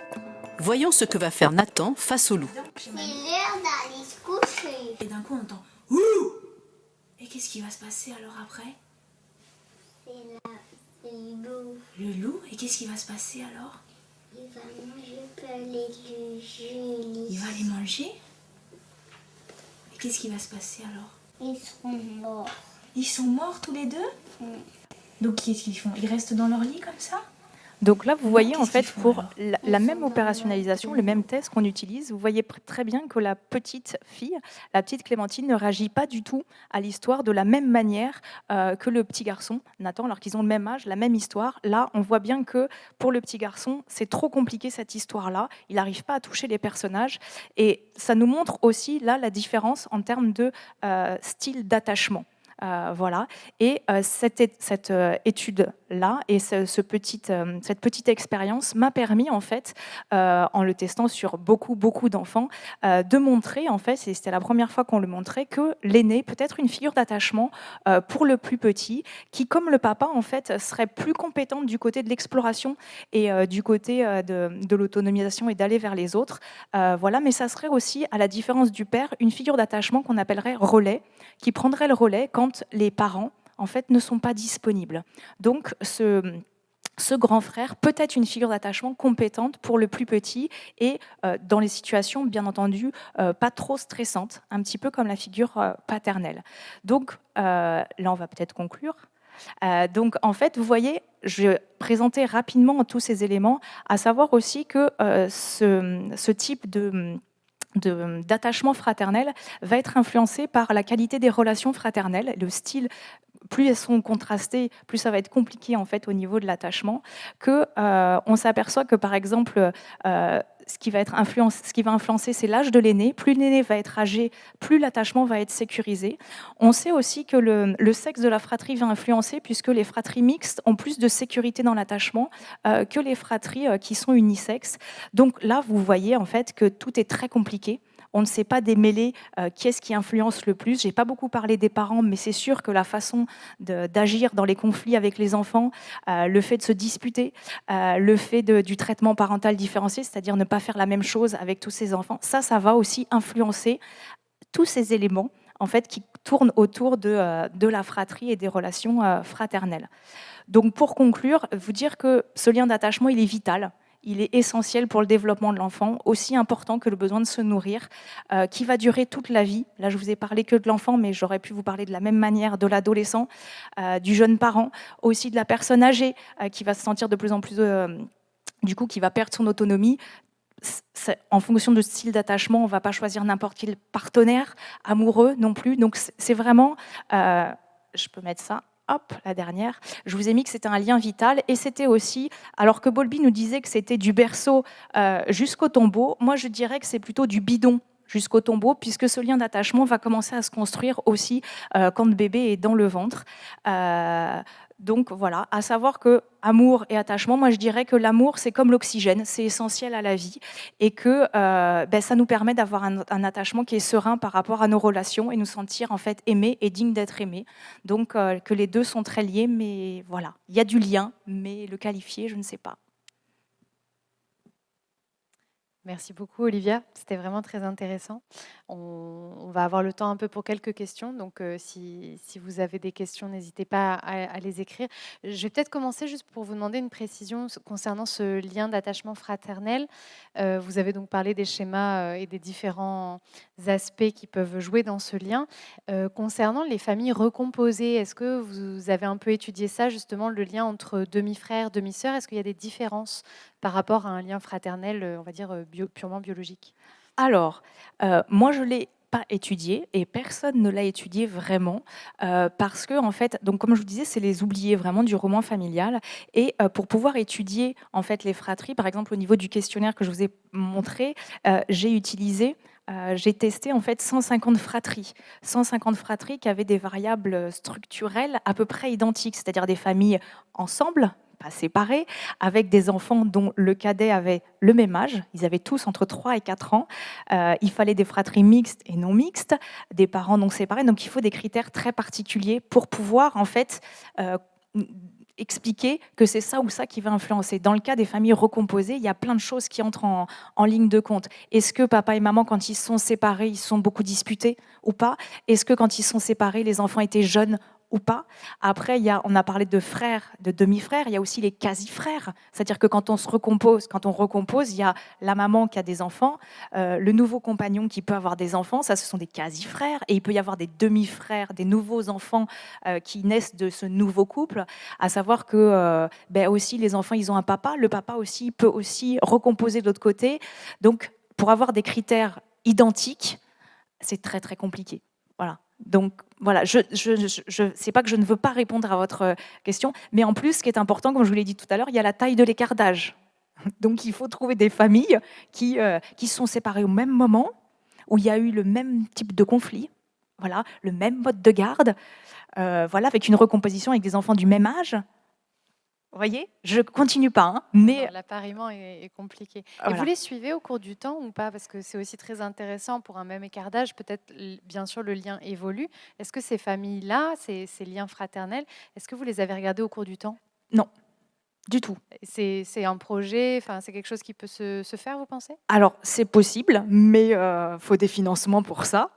Voyons ce que va faire Nathan face au loup. C'est l'heure d'aller se coucher. Et d'un coup on entend « Ouh !» Et qu'est-ce qui va se passer alors après? C'est le loup. Le loup? Et qu'est-ce qui va se passer alors? Il va manger les jus. Il va les manger? Et qu'est-ce qui va se passer alors? Ils seront morts. Ils sont morts tous les deux? Donc qu'est-ce qu'ils font? Ils restent dans leur lit comme ça? Donc là, vous voyez, en Qu'est-ce fait, qu'ils font, pour alors la même opérationnalisation, le même test qu'on utilise, vous voyez très bien que la petite fille, la petite Clémentine, ne réagit pas du tout à l'histoire de la même manière que le petit garçon, Nathan, alors qu'ils ont le même âge, la même histoire. Là, on voit bien que pour le petit garçon, c'est trop compliqué cette histoire-là. Il n'arrive pas à toucher les personnages. Et ça nous montre aussi, là, la différence en termes de style d'attachement. Voilà. Et cette étude-là et cette petite expérience m'a permis, en fait, en le testant sur beaucoup d'enfants, de montrer, en fait, et c'était la première fois qu'on le montrait, que l'aîné peut être une figure d'attachement pour le plus petit, qui, comme le papa, en fait, serait plus compétente du côté de l'exploration et du côté de l'autonomisation et d'aller vers les autres. Voilà. Mais ça serait aussi, à la différence du père, une figure d'attachement qu'on appellerait relais, qui prendrait le relais quand les parents, en fait, ne sont pas disponibles. Donc, ce grand frère peut être une figure d'attachement compétente pour le plus petit et dans les situations, bien entendu, pas trop stressantes, un petit peu comme la figure paternelle. Donc, là, on va peut-être conclure. Donc, en fait, vous voyez, je vais présenter rapidement tous ces éléments, à savoir aussi que ce type d'attachement fraternel va être influencé par la qualité des relations fraternelles, le style. Plus elles sont contrastées, plus ça va être compliqué en fait au niveau de l'attachement. On s'aperçoit que par exemple, ce qui va influencer, c'est l'âge de l'aîné. Plus l'aîné va être âgé, plus l'attachement va être sécurisé. On sait aussi que le sexe de la fratrie va influencer, puisque les fratries mixtes ont plus de sécurité dans l'attachement que les fratries qui sont unisexes. Donc là, vous voyez en fait que tout est très compliqué. On ne sait pas démêler qui est-ce qui influence le plus. Je n'ai pas beaucoup parlé des parents, mais c'est sûr que la façon d'agir dans les conflits avec les enfants, le fait de se disputer, le fait du traitement parental différencié, c'est-à-dire ne pas faire la même chose avec tous ces enfants, ça va aussi influencer tous ces éléments en fait, qui tournent autour de la fratrie et des relations fraternelles. Donc pour conclure, vous dire que ce lien d'attachement, il est vital. Il est essentiel pour le développement de l'enfant, aussi important que le besoin de se nourrir, qui va durer toute la vie. Là, je vous ai parlé que de l'enfant, mais j'aurais pu vous parler de la même manière de l'adolescent, du jeune parent, aussi de la personne âgée qui va se sentir de plus en plus, du coup, qui va perdre son autonomie. En fonction de style d'attachement, on ne va pas choisir n'importe quel partenaire amoureux non plus. Donc, c'est vraiment... je peux mettre ça. Hop, la dernière. Je vous ai mis que c'était un lien vital et c'était aussi, alors que Bowlby nous disait que c'était du berceau jusqu'au tombeau, moi je dirais que c'est plutôt du bidon jusqu'au tombeau, puisque ce lien d'attachement va commencer à se construire aussi quand le bébé est dans le ventre. Donc voilà, à savoir que amour et attachement, moi je dirais que l'amour c'est comme l'oxygène, c'est essentiel à la vie et que ça nous permet d'avoir un attachement qui est serein par rapport à nos relations et nous sentir en fait aimés et dignes d'être aimés. Donc que les deux sont très liés, mais voilà, il y a du lien, mais le qualifier, je ne sais pas. Merci beaucoup Olivia, c'était vraiment très intéressant. On va avoir le temps un peu pour quelques questions, donc si vous avez des questions, n'hésitez pas à les écrire. Je vais peut-être commencer juste pour vous demander une précision concernant ce lien d'attachement fraternel. Vous avez donc parlé des schémas et des différents aspects qui peuvent jouer dans ce lien. Concernant les familles recomposées, est-ce que vous avez un peu étudié ça, justement, le lien entre demi-frères, demi-sœurs? Est-ce qu'il y a des différences par rapport à un lien fraternel, on va dire, purement biologique? Alors, moi, je ne l'ai pas étudié et personne ne l'a étudié vraiment parce que, en fait, donc, comme je vous disais, c'est les oubliés vraiment du roman familial. Et pour pouvoir étudier en fait, les fratries, par exemple, au niveau du questionnaire que je vous ai montré, j'ai testé en fait 150 fratries. 150 fratries qui avaient des variables structurelles à peu près identiques, c'est-à-dire des familles ensemble, pas séparés, avec des enfants dont le cadet avait le même âge, ils avaient tous entre 3 et 4 ans, il fallait des fratries mixtes et non mixtes, des parents non séparés, donc il faut des critères très particuliers pour pouvoir en fait expliquer que c'est ça ou ça qui va influencer. Dans le cas des familles recomposées, il y a plein de choses qui entrent en ligne de compte. Est-ce que papa et maman, quand ils sont séparés, ils sont beaucoup disputés ou pas? Est-ce que quand ils sont séparés, les enfants étaient jeunes ou pas? Après, on a parlé de frères, de demi-frères, il y a aussi les quasi-frères. C'est-à-dire que quand on recompose, il y a la maman qui a des enfants, le nouveau compagnon qui peut avoir des enfants, ça ce sont des quasi-frères, et il peut y avoir des demi-frères, des nouveaux enfants qui naissent de ce nouveau couple, à savoir que aussi les enfants, ils ont un papa, le papa aussi peut aussi recomposer de l'autre côté. Donc, pour avoir des critères identiques, c'est très très compliqué. Voilà. Donc voilà, c'est pas que je ne veux pas répondre à votre question, mais en plus, ce qui est important, comme je vous l'ai dit tout à l'heure, il y a la taille de l'écart d'âge. Donc il faut trouver des familles qui sont séparées au même moment, où il y a eu le même type de conflit, voilà, le même mode de garde, voilà, avec une recomposition avec des enfants du même âge. Vous voyez, je continue pas, hein, mais l'appariement est compliqué. Voilà. Et vous les suivez au cours du temps ou pas? Parce que c'est aussi très intéressant pour un même écart d'âge. Peut-être, bien sûr, le lien évolue. Est-ce que ces familles-là, ces liens fraternels, est-ce que vous les avez regardés au cours du temps? Non, du tout. C'est un projet, c'est quelque chose qui peut se faire, vous pensez? Alors, c'est possible, mais il faut des financements pour ça.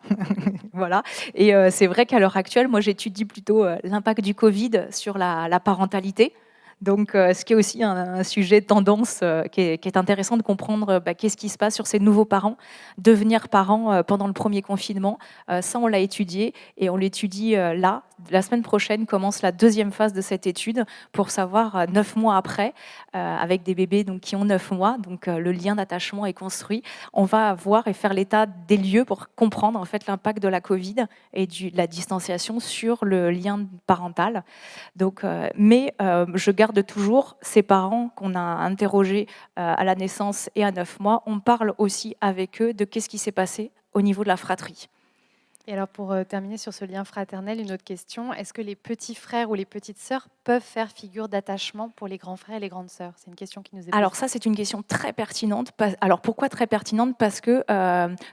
Voilà. Et c'est vrai qu'à l'heure actuelle, moi, j'étudie plutôt l'impact du Covid sur la parentalité. Donc, ce qui est aussi un sujet tendance qui est intéressant de comprendre qu'est-ce qui se passe sur ces nouveaux parents, devenir parents pendant le premier confinement. Ça, on l'a étudié et on l'étudie là. La semaine prochaine commence la deuxième phase de cette étude pour savoir 9 mois après, avec des bébés donc, qui ont 9 mois, donc le lien d'attachement est construit. On va voir et faire l'état des lieux pour comprendre en fait l'impact de la Covid et de la distanciation sur le lien parental. Donc, mais je garde toujours ces parents qu'on a interrogés à la naissance et à 9 mois. On parle aussi avec eux de qu'est-ce qui s'est passé au niveau de la fratrie. Et alors pour terminer sur ce lien fraternel, une autre question, est-ce que les petits frères ou les petites sœurs peuvent faire figure d'attachement pour les grands frères et les grandes sœurs? C'est une question qui nous est posée. Alors ça, c'est une question très pertinente. Alors pourquoi très pertinente? Parce que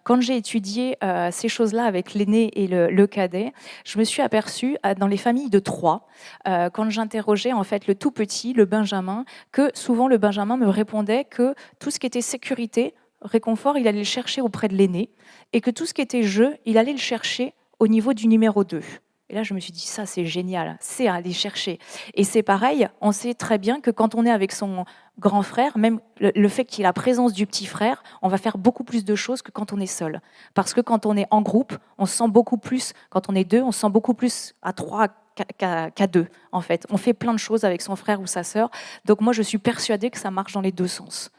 quand j'ai étudié ces choses-là avec l'aîné et le cadet, je me suis aperçue dans les familles de 3, quand j'interrogeais en fait le tout petit, le Benjamin, que souvent le Benjamin me répondait que tout ce qui était sécurité, réconfort, il allait le chercher auprès de l'aîné, et que tout ce qui était jeu, il allait le chercher au niveau du numéro 2. Et là, je me suis dit, ça, c'est génial, c'est à aller chercher. Et c'est pareil, on sait très bien que quand on est avec son grand frère, même le fait qu'il y ait la présence du petit frère, on va faire beaucoup plus de choses que quand on est seul. Parce que quand on est en groupe, on se sent beaucoup plus, quand on est 2, on se sent beaucoup plus à 3 qu'à 2, en fait. On fait plein de choses avec son frère ou sa sœur. Donc moi, je suis persuadée que ça marche dans les deux sens.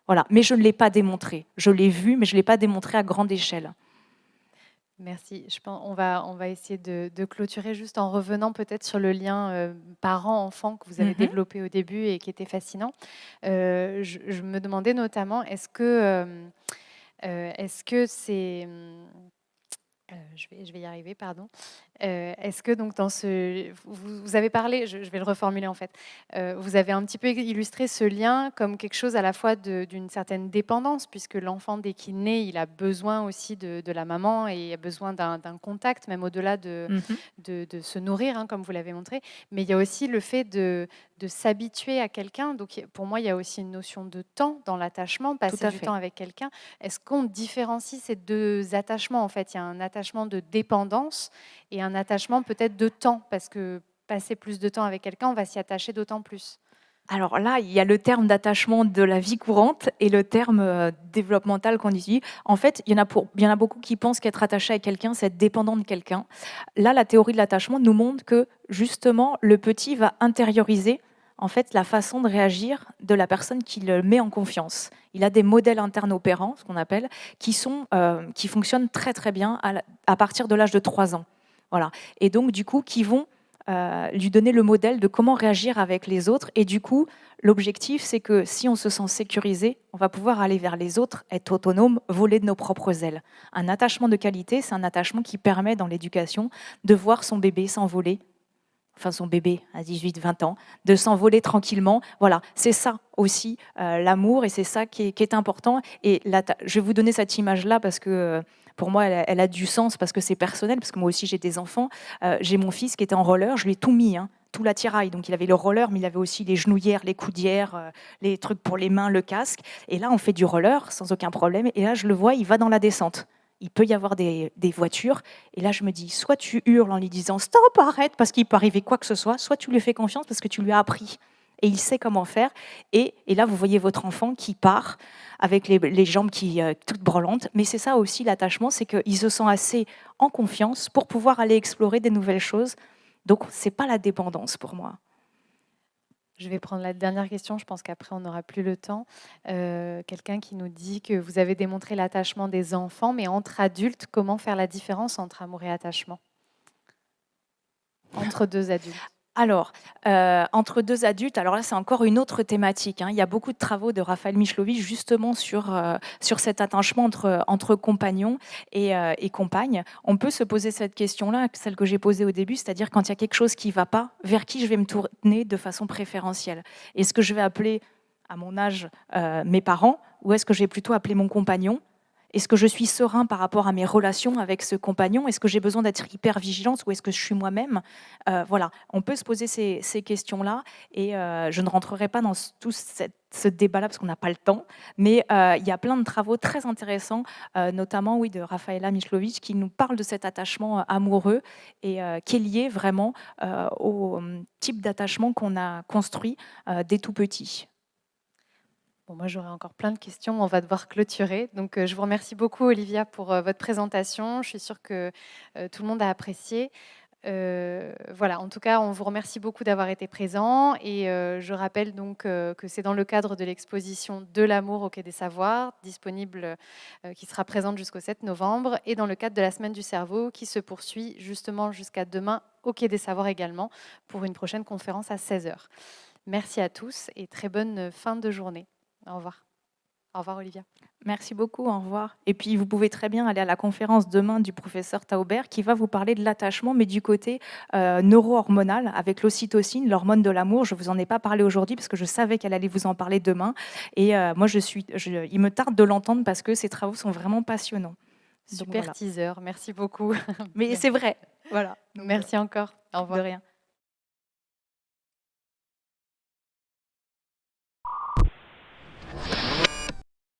Voilà. Mais je ne l'ai pas démontré. Je l'ai vu, mais je ne l'ai pas démontré à grande échelle. Merci. Je pense on va essayer de clôturer juste en revenant peut-être sur le lien parent-enfant que vous avez développé au début et qui était fascinant. Je me demandais notamment, est-ce que c'est... je vais y arriver, pardon. Est-ce que donc dans vous avez parlé, je vais le reformuler en fait, vous avez un petit peu illustré ce lien comme quelque chose à la fois d'une certaine dépendance, puisque l'enfant dès qu'il naît, il a besoin aussi de la maman et il a besoin d'un contact, même au-delà de se nourrir, hein, comme vous l'avez montré. Mais il y a aussi le fait de s'habituer à quelqu'un. Donc pour moi, il y a aussi une notion de temps dans l'attachement, passer du temps avec quelqu'un. Est-ce qu'on différencie ces deux attachements en fait? Il y a un attachement de dépendance et un attachement peut-être de temps, parce que passer plus de temps avec quelqu'un, on va s'y attacher d'autant plus. Alors là, il y a le terme d'attachement de la vie courante et le terme développemental qu'on utilise. En fait, il y en a beaucoup qui pensent qu'être attaché à quelqu'un, c'est être dépendant de quelqu'un. Là, la théorie de l'attachement nous montre que justement, le petit va intérioriser en fait la façon de réagir de la personne qui le met en confiance. Il a des modèles internes opérants, ce qu'on appelle, qui fonctionnent très très bien à partir de l'âge de 3 ans. Voilà. Et donc, du coup, qui vont lui donner le modèle de comment réagir avec les autres. Et du coup, l'objectif, c'est que si on se sent sécurisé, on va pouvoir aller vers les autres, être autonome, voler de nos propres ailes. Un attachement de qualité, c'est un attachement qui permet dans l'éducation de voir son bébé s'envoler, enfin son bébé à 18-20 ans, de s'envoler tranquillement. Voilà, c'est ça aussi l'amour, et c'est ça qui est important. Et je vais vous donner cette image-là parce que pour moi, elle a du sens, parce que c'est personnel, parce que moi aussi j'ai des enfants. J'ai mon fils qui était en roller, je lui ai tout mis, tout l'attirail. Donc il avait le roller, mais il avait aussi les genouillères, les coudières, les trucs pour les mains, le casque. Et là, on fait du roller sans aucun problème. Et là, je le vois, il va dans la descente. Il peut y avoir des voitures. Et là, je me dis, soit tu hurles en lui disant « stop, arrête », parce qu'il peut arriver quoi que ce soit tu lui fais confiance parce que tu lui as appris. Et il sait comment faire. Et là, vous voyez votre enfant qui part avec les jambes toutes branlantes. Mais c'est ça aussi l'attachement, c'est qu'il se sent assez en confiance pour pouvoir aller explorer des nouvelles choses. Donc, ce n'est pas la dépendance pour moi. Je vais prendre la dernière question, je pense qu'après on n'aura plus le temps. Quelqu'un qui nous dit que vous avez démontré l'attachement des enfants, mais entre adultes, comment faire la différence entre amour et attachement? Entre deux adultes. Alors, entre deux adultes, alors là, c'est encore une autre thématique. Il y a beaucoup de travaux de Raphaël Michlovitch justement sur cet attachement entre compagnons et compagnes. On peut se poser cette question-là, celle que j'ai posée au début, c'est-à-dire quand il y a quelque chose qui ne va pas, vers qui je vais me tourner de façon préférentielle? Est-ce que je vais appeler, à mon âge, mes parents, ou est-ce que je vais plutôt appeler mon compagnon? Est-ce que je suis serein par rapport à mes relations avec ce compagnon? Est-ce que j'ai besoin d'être hyper vigilante, ou est-ce que je suis moi-même? Voilà, on peut se poser ces questions-là, et je ne rentrerai pas dans toute ce débat-là parce qu'on n'a pas le temps, mais il y a plein de travaux très intéressants, notamment de Rafaela Michlovic, qui nous parle de cet attachement amoureux et qui est lié vraiment au type d'attachement qu'on a construit dès tout petit. Bon, moi, j'aurais encore plein de questions. On va devoir clôturer. Donc, je vous remercie beaucoup, Olivia, pour votre présentation. Je suis sûre que tout le monde a apprécié. Voilà, en tout cas, on vous remercie beaucoup d'avoir été présent. Et je rappelle donc que c'est dans le cadre de l'exposition De l'amour au Quai des Savoirs, disponible, qui sera présente jusqu'au 7 novembre, et dans le cadre de la Semaine du cerveau, qui se poursuit justement jusqu'à demain au Quai des Savoirs également, pour une prochaine conférence à 16 h. Merci à tous et très bonne fin de journée. Au revoir. Au revoir, Olivia. Merci beaucoup, au revoir. Et puis, vous pouvez très bien aller à la conférence demain du professeur Taubert qui va vous parler de l'attachement, mais du côté neuro-hormonal, avec l'ocytocine, l'hormone de l'amour. Je ne vous en ai pas parlé aujourd'hui parce que je savais qu'elle allait vous en parler demain. Et moi, il me tarde de l'entendre parce que ces travaux sont vraiment passionnants. Super teaser, merci beaucoup. Mais c'est vrai. Voilà. Merci encore. Au revoir. De rien.